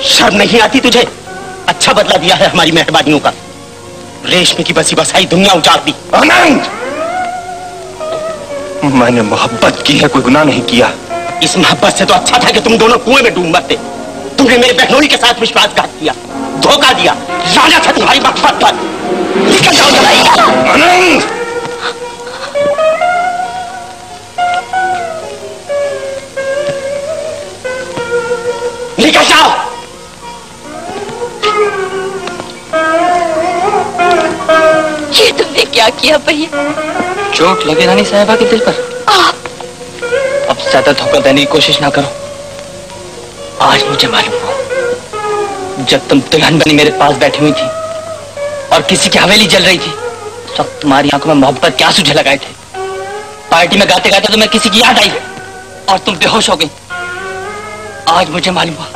शर्म नहीं आती तुझे? अच्छा बदला दिया है हमारी मेहरबानियों का। रेशमी की बसी बसाई दुनिया उजाड़ दी। आनंद, मैंने मोहब्बत की है, कोई गुनाह नहीं किया। इस मोहब्बत से तो अच्छा था कि तुम दोनों कुएं में डूब मरते। तुमने मेरे बहनोई के साथ विश्वासघात किया, धोखा दिया। लानत है तुम्हारी मोहब्बत पर। निकल जाओ जरा। आनंद, निकल जाओ। ये तुमने क्या क्या किया भैया? चोट लगे रानी साहिबा के दिल पर? अब ज्यादा धोखा देने की कोशिश ना करो। आज मुझे मालूम हुआ जब तुम दुल्हन बनी मेरे पास बैठी हुई थी और किसी की हवेली जल रही थी, उस वक्त तुम्हारी आंखों में मोहब्बत के आंसू झलक आए थे। पार्टी में गाते गाते तुम्हें किसी की याद आई और तुम बेहोश हो गई। आज मुझे मालूम हुआ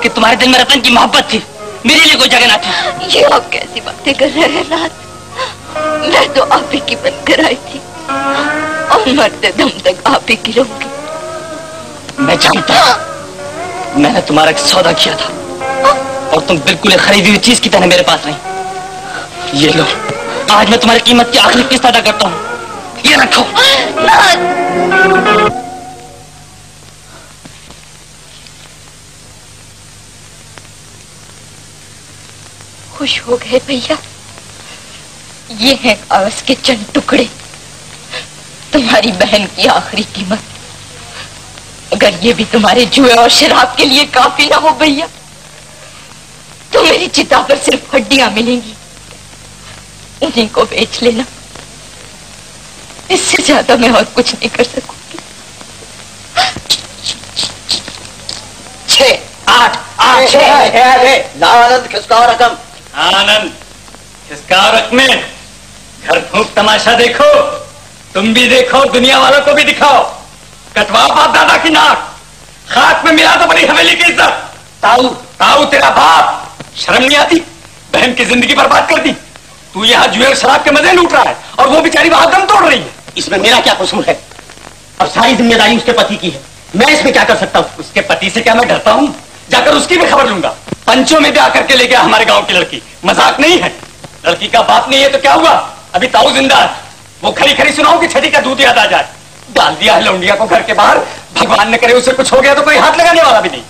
कि तुम्हारे दिल में रतन की मोहब्बत थी, मेरे लिए कोई जगह ना थी। ये आप कैसी बातें कर रहे हैं नाथ? मैं तो आप ही की बनकर आई थी और मरते दम तक आप ही की रहूंगी। मैं जानता हूं, मैंने तुम्हारा एक सौदा किया था और तुम बिल्कुल एक खरीदी हुई चीज की तरह मेरे पास नहीं। ये लो, आज मैं तुम्हारी कीमत की आखिरी किस्त अदा करता हूँ, ये रखो। खुश हो गए भैया? ये हैं कागज के चंद टुकड़े, तुम्हारी बहन की आखिरी कीमत। अगर ये भी तुम्हारे जुए और शराब के लिए काफी ना हो भैया, तो मेरी चिता पर सिर्फ हड्डियां मिलेंगी, उन्हीं को बेच लेना। इससे ज्यादा मैं और कुछ नहीं कर सकूंगी। 6, 8, 8, 6 आनंद खिसकाओ रकम। आनंद खिसकाओ रकमें। घर फूंक तमाशा देखो, तुम भी देखो, दुनिया वालों को भी दिखाओ। कटवाओ बाप दादा की नाक, खाक में मिला दो बड़ी हवेली की इज्जत। ताऊ ताऊ तेरा बाप, शर्म नहीं आती? बहन की जिंदगी बर्बाद कर दी। तू यहाँ जुए शराब के मजे लूट रहा है और वो बेचारी वहां दम तोड़ रही है। इसमें मेरा क्या कसूर है? और सारी जिम्मेदारी उसके पति की है, मैं इसमें क्या कर सकता हूँ? उसके पति से क्या मैं डरता हूँ? जाकर उसकी भी खबर लूंगा। पंचों में ब्याह करके ले गया हमारे गांव की लड़की, मजाक नहीं है। लड़की का बाप नहीं है तो क्या हुआ? अभी ताऊ जिंदा है, वो खरी खरी सुनाओ कि छठी का दूध याद आ जाए। डाल दिया है लौंडिया को घर के बाहर, भगवान ने करे उसे कुछ हो गया तो कोई हाथ लगाने वाला भी नहीं।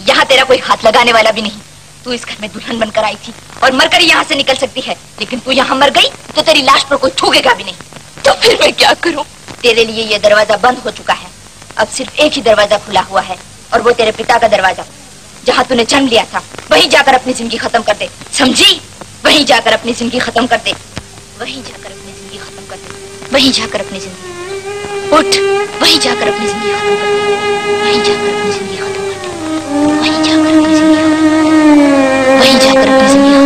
यहाँ तेरा कोई हाथ लगाने वाला भी नहीं। तू इस घर में दुल्हन बनकर आई थी और मरकर यहाँ से निकल सकती है, लेकिन तू यहाँ मर गई तो तेरी लाश पर कोई थूकेगा भी नहीं। तो फिर मैं क्या करूँ? तेरे लिए ये दरवाजा बंद हो चुका है, अब सिर्फ एक ही दरवाजा खुला हुआ है, और वो तेरे पिता का दरवाजा। जहाँ तूने जन्म लिया था वहीं जाकर अपनी जिंदगी खत्म कर दे, समझी? वहीं जाकर अपनी जिंदगी खत्म कर दे, वहीं जाकर अपनी जिंदगी खत्म कर दे, वहीं जाकर अपनी जिंदगी उठ, वहीं जाकर अपनी जिंदगी खत्म कर दे, वहीं जाकर अपनी जिंदगी खत्म कर दे, वहीं जाकर अपनी जिंदगी वहीं जाकर अपनी जिंदगी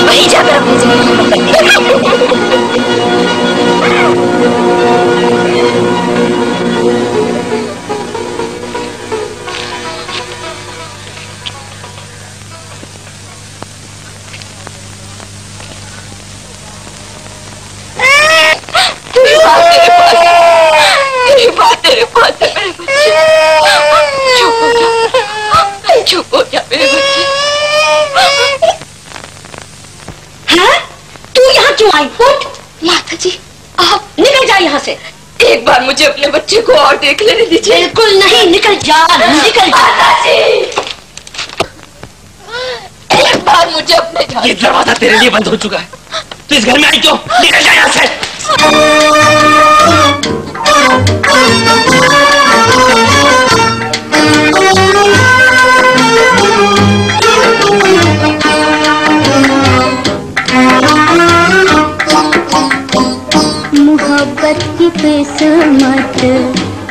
वहीं जाकर अपनी जिंदगी मुझे अपने बच्चे को और देख लेने दीजिए। बिल्कुल नहीं, निकल जा, निकल जा। एक बार मुझे अपने ये दरवाजा तेरे लिए बंद हो चुका है, तो इस घर में आई क्यों? निकल जा यहाँ से। मोहब्बत की किस्मत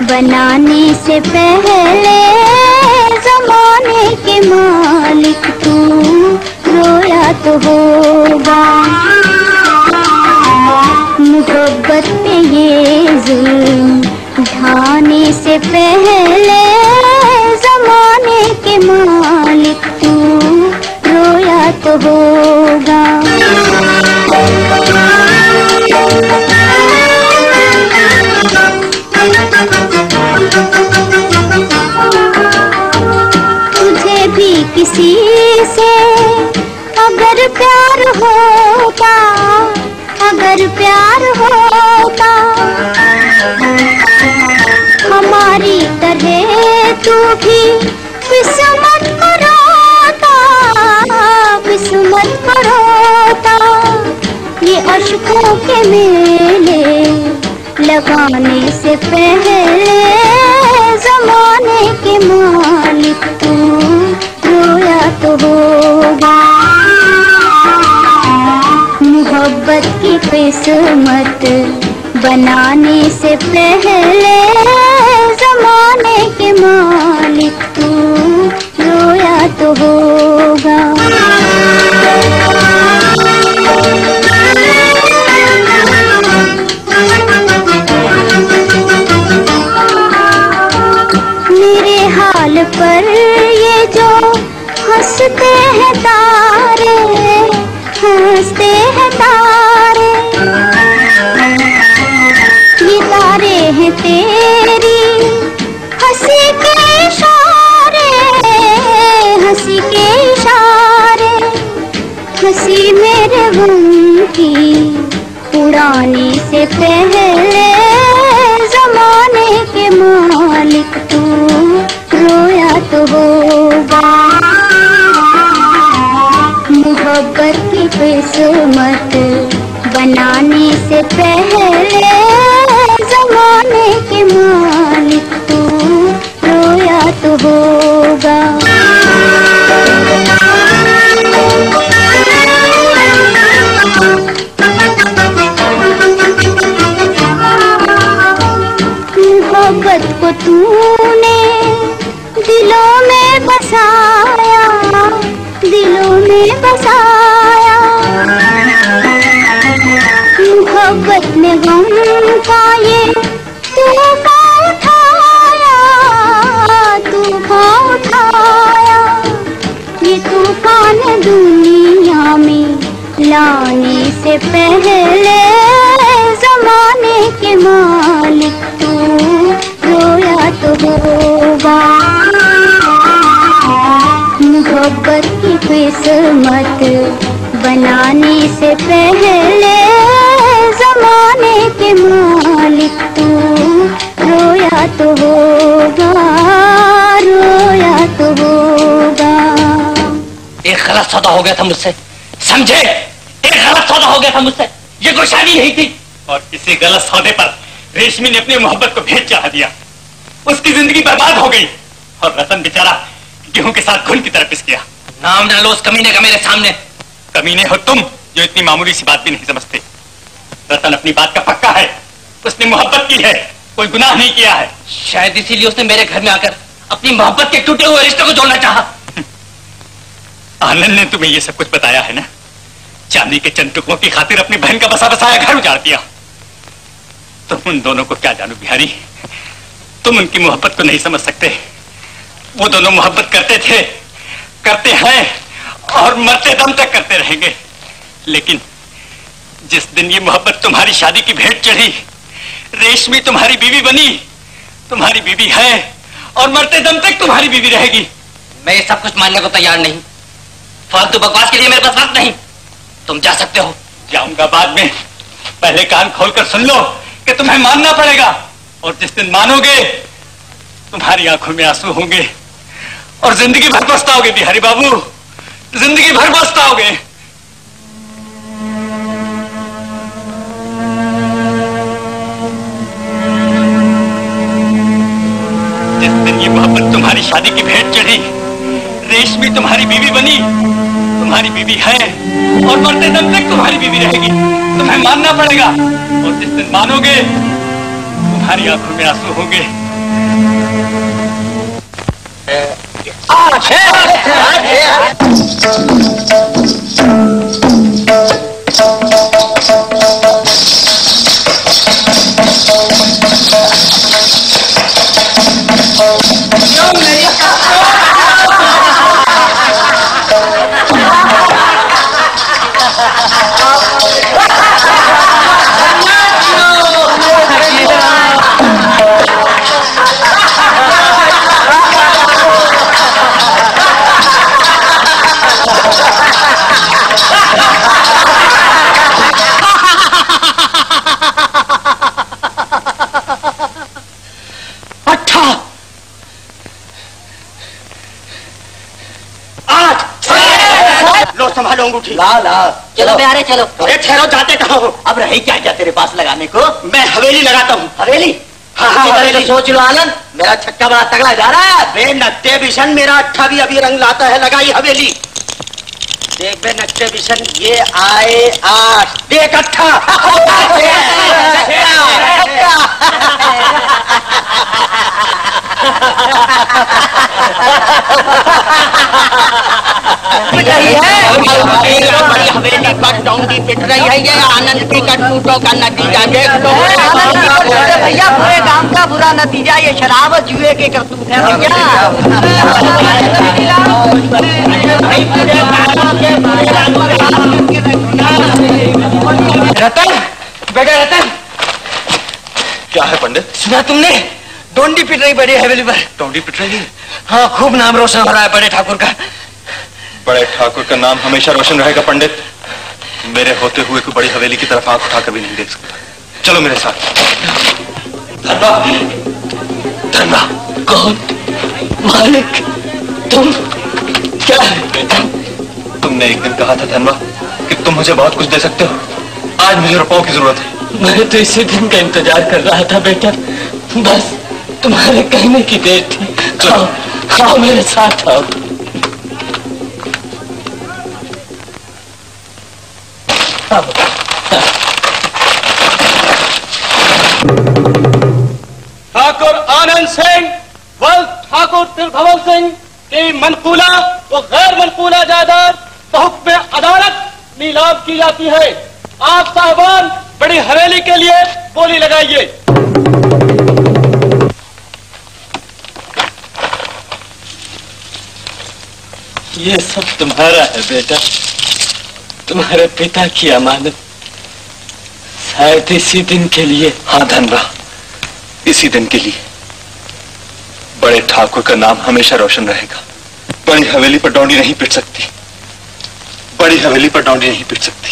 बनाने से पहले जमाने के मालिक तू रोया तो होगा। मोहब्बत पे ये जुल्म ढाने से पहले जमाने के मालिक तू रोया तो होगा। तरह तू भी किस्मत को रोता, किस्मत को रोता। ये अश्कों के मेले लगाने से पहले जमाने के मालिक तू रोया तो होगा। मोहब्बत की किस्मत बनाने से पहले जमाने के मालिक तू रोया तो होगा। मेरे हाल पर ये जो हंसते हैं तारे, हंसते हैं तारे, ये तारे हैं तेरी हंसी के इशारे, हंसी के इशारे। हंसी मेरे गम की उड़ाने से पहले जमाने के मालिक तू रोया तो होगा। मोहब्बत की किस्मत बनाने से पहले जमाने के मालिक तू रोया तो होगा। मोहब्बत को तूने दिलों में बसाया, दिलों में बसाया। मोहब्बत ने गम का ये तूफान उठाया, तूफान उठाया। ये तूफान दुनिया में लाने से पहले जमाने के मालिक तू रोया तो होगा। मोहब्बत की किस्मत बनाने से पहले जमाने के मालिक तू रोया तो होगा, रोया तो होगा। एक गलत सौदा हो गया था मुझसे, समझे? एक गलत सौदा हो गया था मुझसे। ये कोई शादी नहीं थी। और इसी गलत सौदे पर रेशमी ने अपनी मोहब्बत को भेद चढ़ा दिया। उसकी जिंदगी बर्बाद हो गई और रतन बेचारा गेहूं के साथ घुन की तरह पिस गया। नाम न लो उस कमीने का मेरे सामने। कमीने हो तुम जो इतनी मामूली सी बात भी नहीं समझते। रतन अपनी बात का पक्का है, उसने मोहब्बत की है, कोई गुनाह नहीं किया है। शायद इसीलिए उसने मेरे घर में आकर अपनी मोहब्बत के टूटे हुए रिश्ते को जोड़ना चाहा। आनंद ने तुम्हें ये सब कुछ बताया है ना? चांदी के चंद टुकड़ों की खातिर अपनी बहन का बसा बसाया घर उजाड़ दिया। तुम उन दोनों को क्या जानो बिहारी, तुम उनकी मोहब्बत को नहीं समझ सकते। वो दोनों मोहब्बत करते थे, करते हैं और मरते दम तक करते रहेंगे। लेकिन जिस दिन ये मोहब्बत तुम्हारी शादी की भेंट चढ़ी, रेशमी तुम्हारी बीवी बनी, तुम्हारी बीवी है और मरते दम तक तुम्हारी बीवी रहेगी। मैं ये सब कुछ मानने को तैयार नहीं। फालतू बकवास के लिए मेरे पास वक्त नहीं। तुम जा सकते हो। जाऊंगा बाद में, पहले कान खोलकर सुन लो कि तुम्हें मानना पड़ेगा। और जिस दिन मानोगे तुम्हारी आंखों में आंसू होंगे और जिंदगी भर पछताओगे बिहारी बाबू, जिंदगी भर पछताओगे। जिस दिन ये मोहब्बत तुम्हारी शादी की भेंट चढ़ी, रेशमी तुम्हारी बीवी बनी, तुम्हारी बीवी है और मरते दम तक तुम्हारी बीवी रहेगी। तुम्हें मानना पड़ेगा। और जिस दिन मानोगे तुम्हारी आंखों में आंसू होंगे। अंगूठी। ला ला चलो प्यारे चलो। अरे ठहरो, जाते कहाँ हो? अब रही क्या क्या तेरे पास लगाने को? मैं हवेली लगाता हूँ। हवेली? हाँ हाँ हवेली। सोच लो आनंद, मेरा छक्का बड़ा तगड़ा जा रहा है। बे नट्टे बिशन, मेरा अट्ठा भी अभी रंग लाता है, लगाई हवेली। देख बे नट्टे बिशन, ये आए 8, देख 8। हवेली पर डोंगी पिट रही है, ये आनंद की कटपुटों का नतीजा देख लो। भैया पूरे गांव का बुरा नतीजा ये शराब और जुए के करतूत है भैया। रतन, बेटा रतन, क्या है पंडित? सुना तुमने? डोंडी पिट रही बड़ी हवेली पर। डोंडी पिट रही है? हाँ, खूब नाम रोशन हो रहा है बड़े ठाकुर का। बड़े ठाकुर का नाम हमेशा रोशन रहेगा पंडित। मेरे होते हुए कोई बड़ी हवेली की तरफ आंख उठा कभी नहीं देख सकता। चलो मेरे साथ। धनवा, धनवा, कौन? मालिक, तुम क्या है बेटा? तुमने एक दिन कहा था धनवा कि तुम मुझे बहुत कुछ दे सकते हो। आज मुझे रुपयों की जरूरत है। मैं तो इसी दिन का इंतजार कर रहा था बेटा, बस तुम्हारे कहने की देर थी। आओ, आओ मेरे साथ आओ। ठाकुर आनंद सिंह व ठाकुर त्रिभुवन सिंह की मनकूला व गैर मनकूला जायदाद बहुक्म अदालत नीलाम की जाती है। आप साहबान बड़ी हवेली के लिए बोली लगाइए। ये सब तुम्हारा है बेटा, तुम्हारे पिता की अमानत, शायद इसी दिन के लिए। हाँ धनवा, इसी दिन के लिए। बड़े ठाकुर का नाम हमेशा रोशन रहेगा। बड़ी हवेली पर डोंडी नहीं पिट सकती, बड़ी हवेली पर डोंडी नहीं पिट सकती।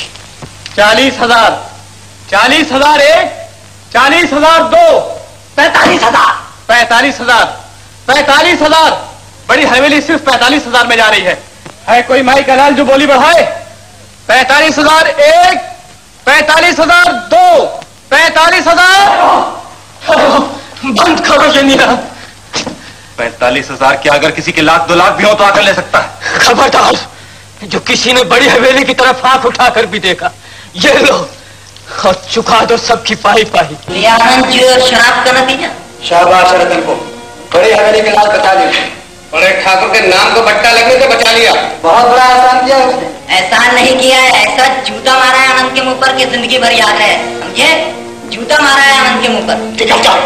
40,000, 40,000 एक, 40,000 दो, 45,000, 45,000, 45,000। बड़ी हवेली सिर्फ 45,000 में जा रही है कोई माई का लाल जो बोली बढ़ाए? 45,000 एक, 45,000 दो, 45,000। बंद करो ये नीलाम। 45,000 क्या अगर किसी के 1,00,000 2 लाख भी हो तो आकर ले सकता है। खबरदार, जो किसी ने बड़ी हवेली की तरफ आंख उठाकर भी देखा, ये लो और चुका दो सबकी पाई पाई। आनंद जी और शराब का नतीजा। शाबाश रतन को बड़ी हवेली के लाल बचा लिया। बड़े ठाकुर के नाम को बट्टा लगने से बचा लिया। बहुत बड़ा एहसान किया उसने। एहसान नहीं किया है, ऐसा जूता मारा है आनंद के मुंह पर कि जिंदगी भर याद है, समझे? जूता मारा है आनंद के मुंह पर। निकल जाओ,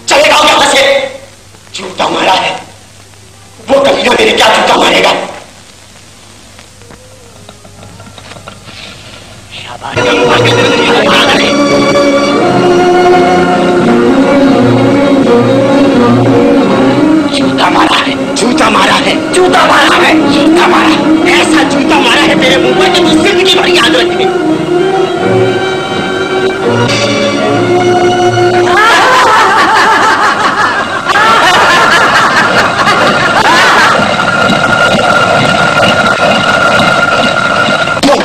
चले जाओ यहाँ से। जूता मारा है, वो कभी ना मेरे क्या जूता मारेगा। जूता मारा है, जूता मारा है, जूता मारा है, जूता मारा, ऐसा जूता मारा है मेरे मुंह पर कि तू जिंदगी भर याद रखे।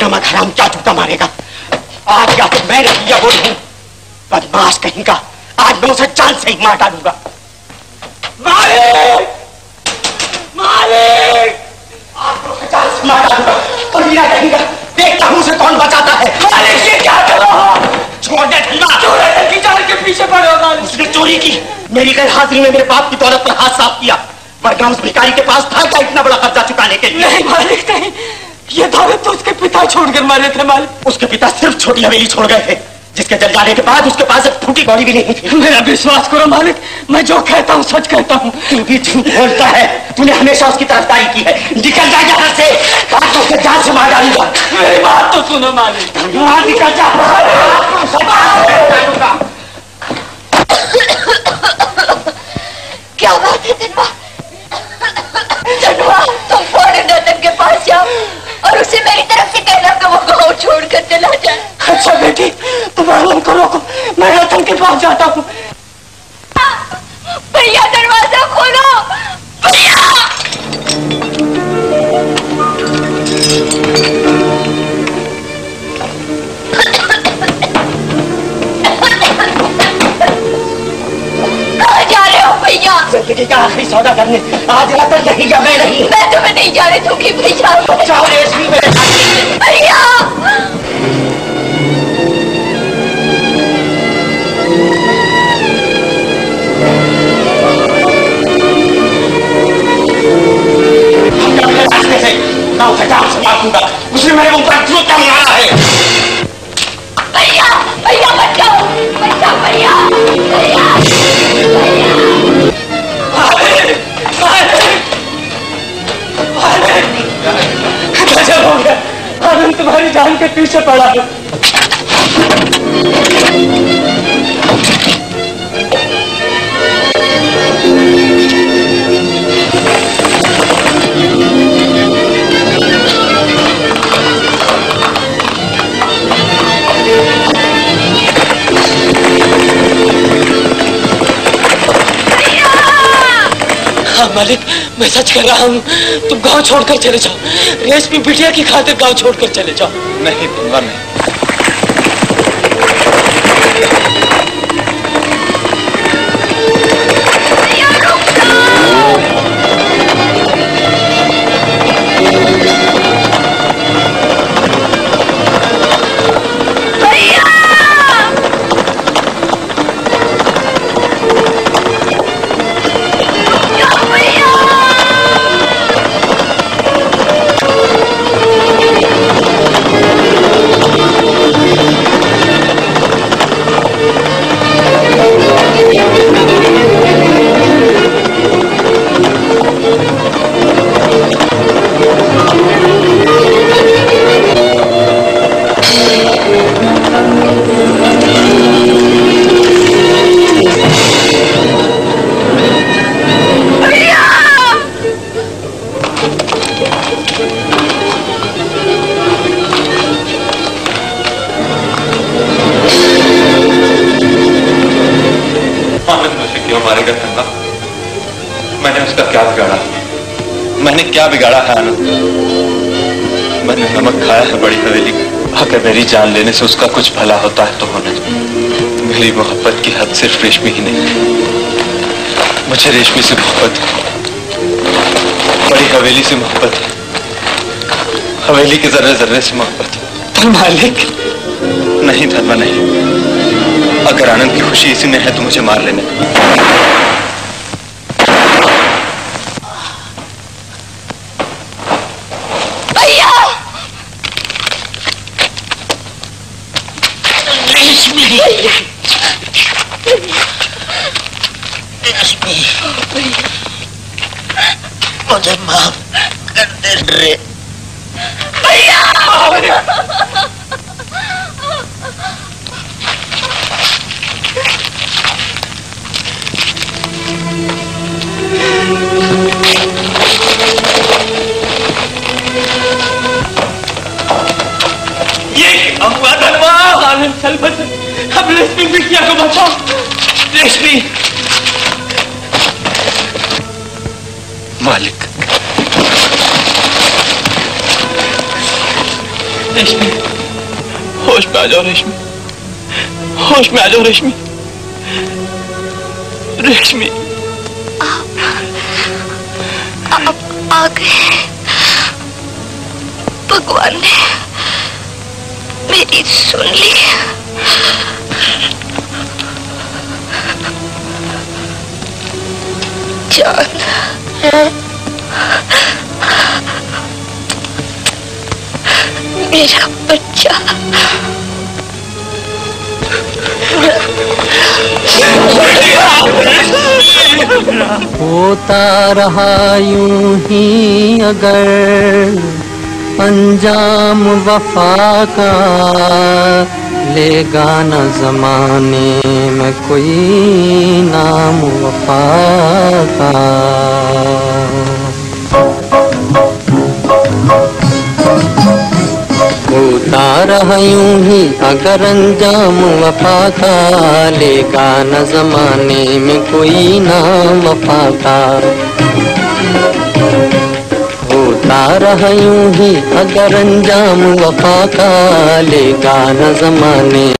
नमक हराम क्या जूता मारेगा? आज या तो मैं नहीं या वो नहीं, बदमाश कहीं का, आज मैं उसे जान से ही मार डालूंगा। मालिक, मालिक, आपको 50 मार डालूंगा। और मेरा कहेगा, देखता हूं उसे कौन बचाता है। मालिक ये क्या कर रहा हो? छोड़ दे धीमा। चोर की जान के पीछे पड़े हो मालिक। उसने चोरी की, मेरी गैर हाजिरी में मेरे बाप की दौलत पर हाथ साफ किया। वरना उस भिखारी के पास था क्या इतना बड़ा कर्जा चुकाने के लिए? नहीं मालिक नहीं, ये दौलत तो उसके पिता छोड़कर मारे थे मालिक। उसके पिता सिर्फ छोटी हवेली छोड़ गए थे, जिसके जल जाने के बाद उसके पास एक फूटी बॉडी भी नहीं थी। मेरा विश्वास करो मालिक, मैं जो कहता हूँ सच कहता हूँ। तू भी झूठ बोलता है, तूने हमेशा उसकी तरफदारी की है। निकल जा यहाँ से, आज उसके जान से मार डालूंगा। मेरी बात तो सुनो मालिक। निकल जा। क्या बात है धनवा? धनवा, तुम फौरन रतन के पास जाओ और उसे मेरी तरफ से कहना कि वो गाँव छोड़कर चला जाए। अच्छा बेटी, तुम आराम करो, मैं रतन के पास जाता हूँ। भैया दरवाजा खोलो, भैया। जिंदगी का आखिरी सौदा करने आज रतन नहीं या मैं नहीं। मैं तुम्हें नहीं जाने दूंगी भैया। जाओ रेशमी मेरे साथ। भैया रास्ते से मैं उसे जान से मार दूंगा। उसने मेरे ऊपर जूता मारा है। भैया भैया बचाओ बचाओ भैया भैया गजब हो गया, आनंद तुम्हारी जान के पीछे पड़ा है। हाँ मालिक, मैं सच कह रहा हूँ, तुम गांव छोड़कर चले जाओ। रेशमी बिटिया की खातिर गांव छोड़कर चले जाओ। नहीं दूंगा नहीं। क्या बिगाड़ा है आनंद? मैंने नमक खाया है बड़ी हवेली का। अगर मेरी जान लेने से उसका कुछ भला होता है तो होने दो। मेरी मोहब्बत की हद सिर्फ रेशमी ही नहीं है। मुझे रेशमी से मोहब्बत है, बड़ी हवेली से मोहब्बत है, हवेली के जर्रे जर्रे से मोहब्बत है। पर मालिक नहीं धर्मा नहीं। अगर आनंद की खुशी इसी में है तो मुझे मार लेने दो। मुझे माफ कर दे रे भैया। ये अम्मा धर्मा आनंद चल बच, अब रेशमी बिटिया को बचाओ। रेशमी। मालिक रेशमी, होश में आ जाओ रेशमी, होश में आ जाओ रेशमी। रेशमी आप आ गए। भगवान ने मेरी सुन ली। जान मेरा बच्चा। होता रहा यूं ही अगर अंजाम वफा का, लेगा न जमाने में कोई नाम वफा का। होता रहा यूं ही अगर अंजाम वफा का, लेगा न जमाने में कोई नाम वफा का। होता रहा यूं ही अगर अंजाम वफा का, लेगा न जमाने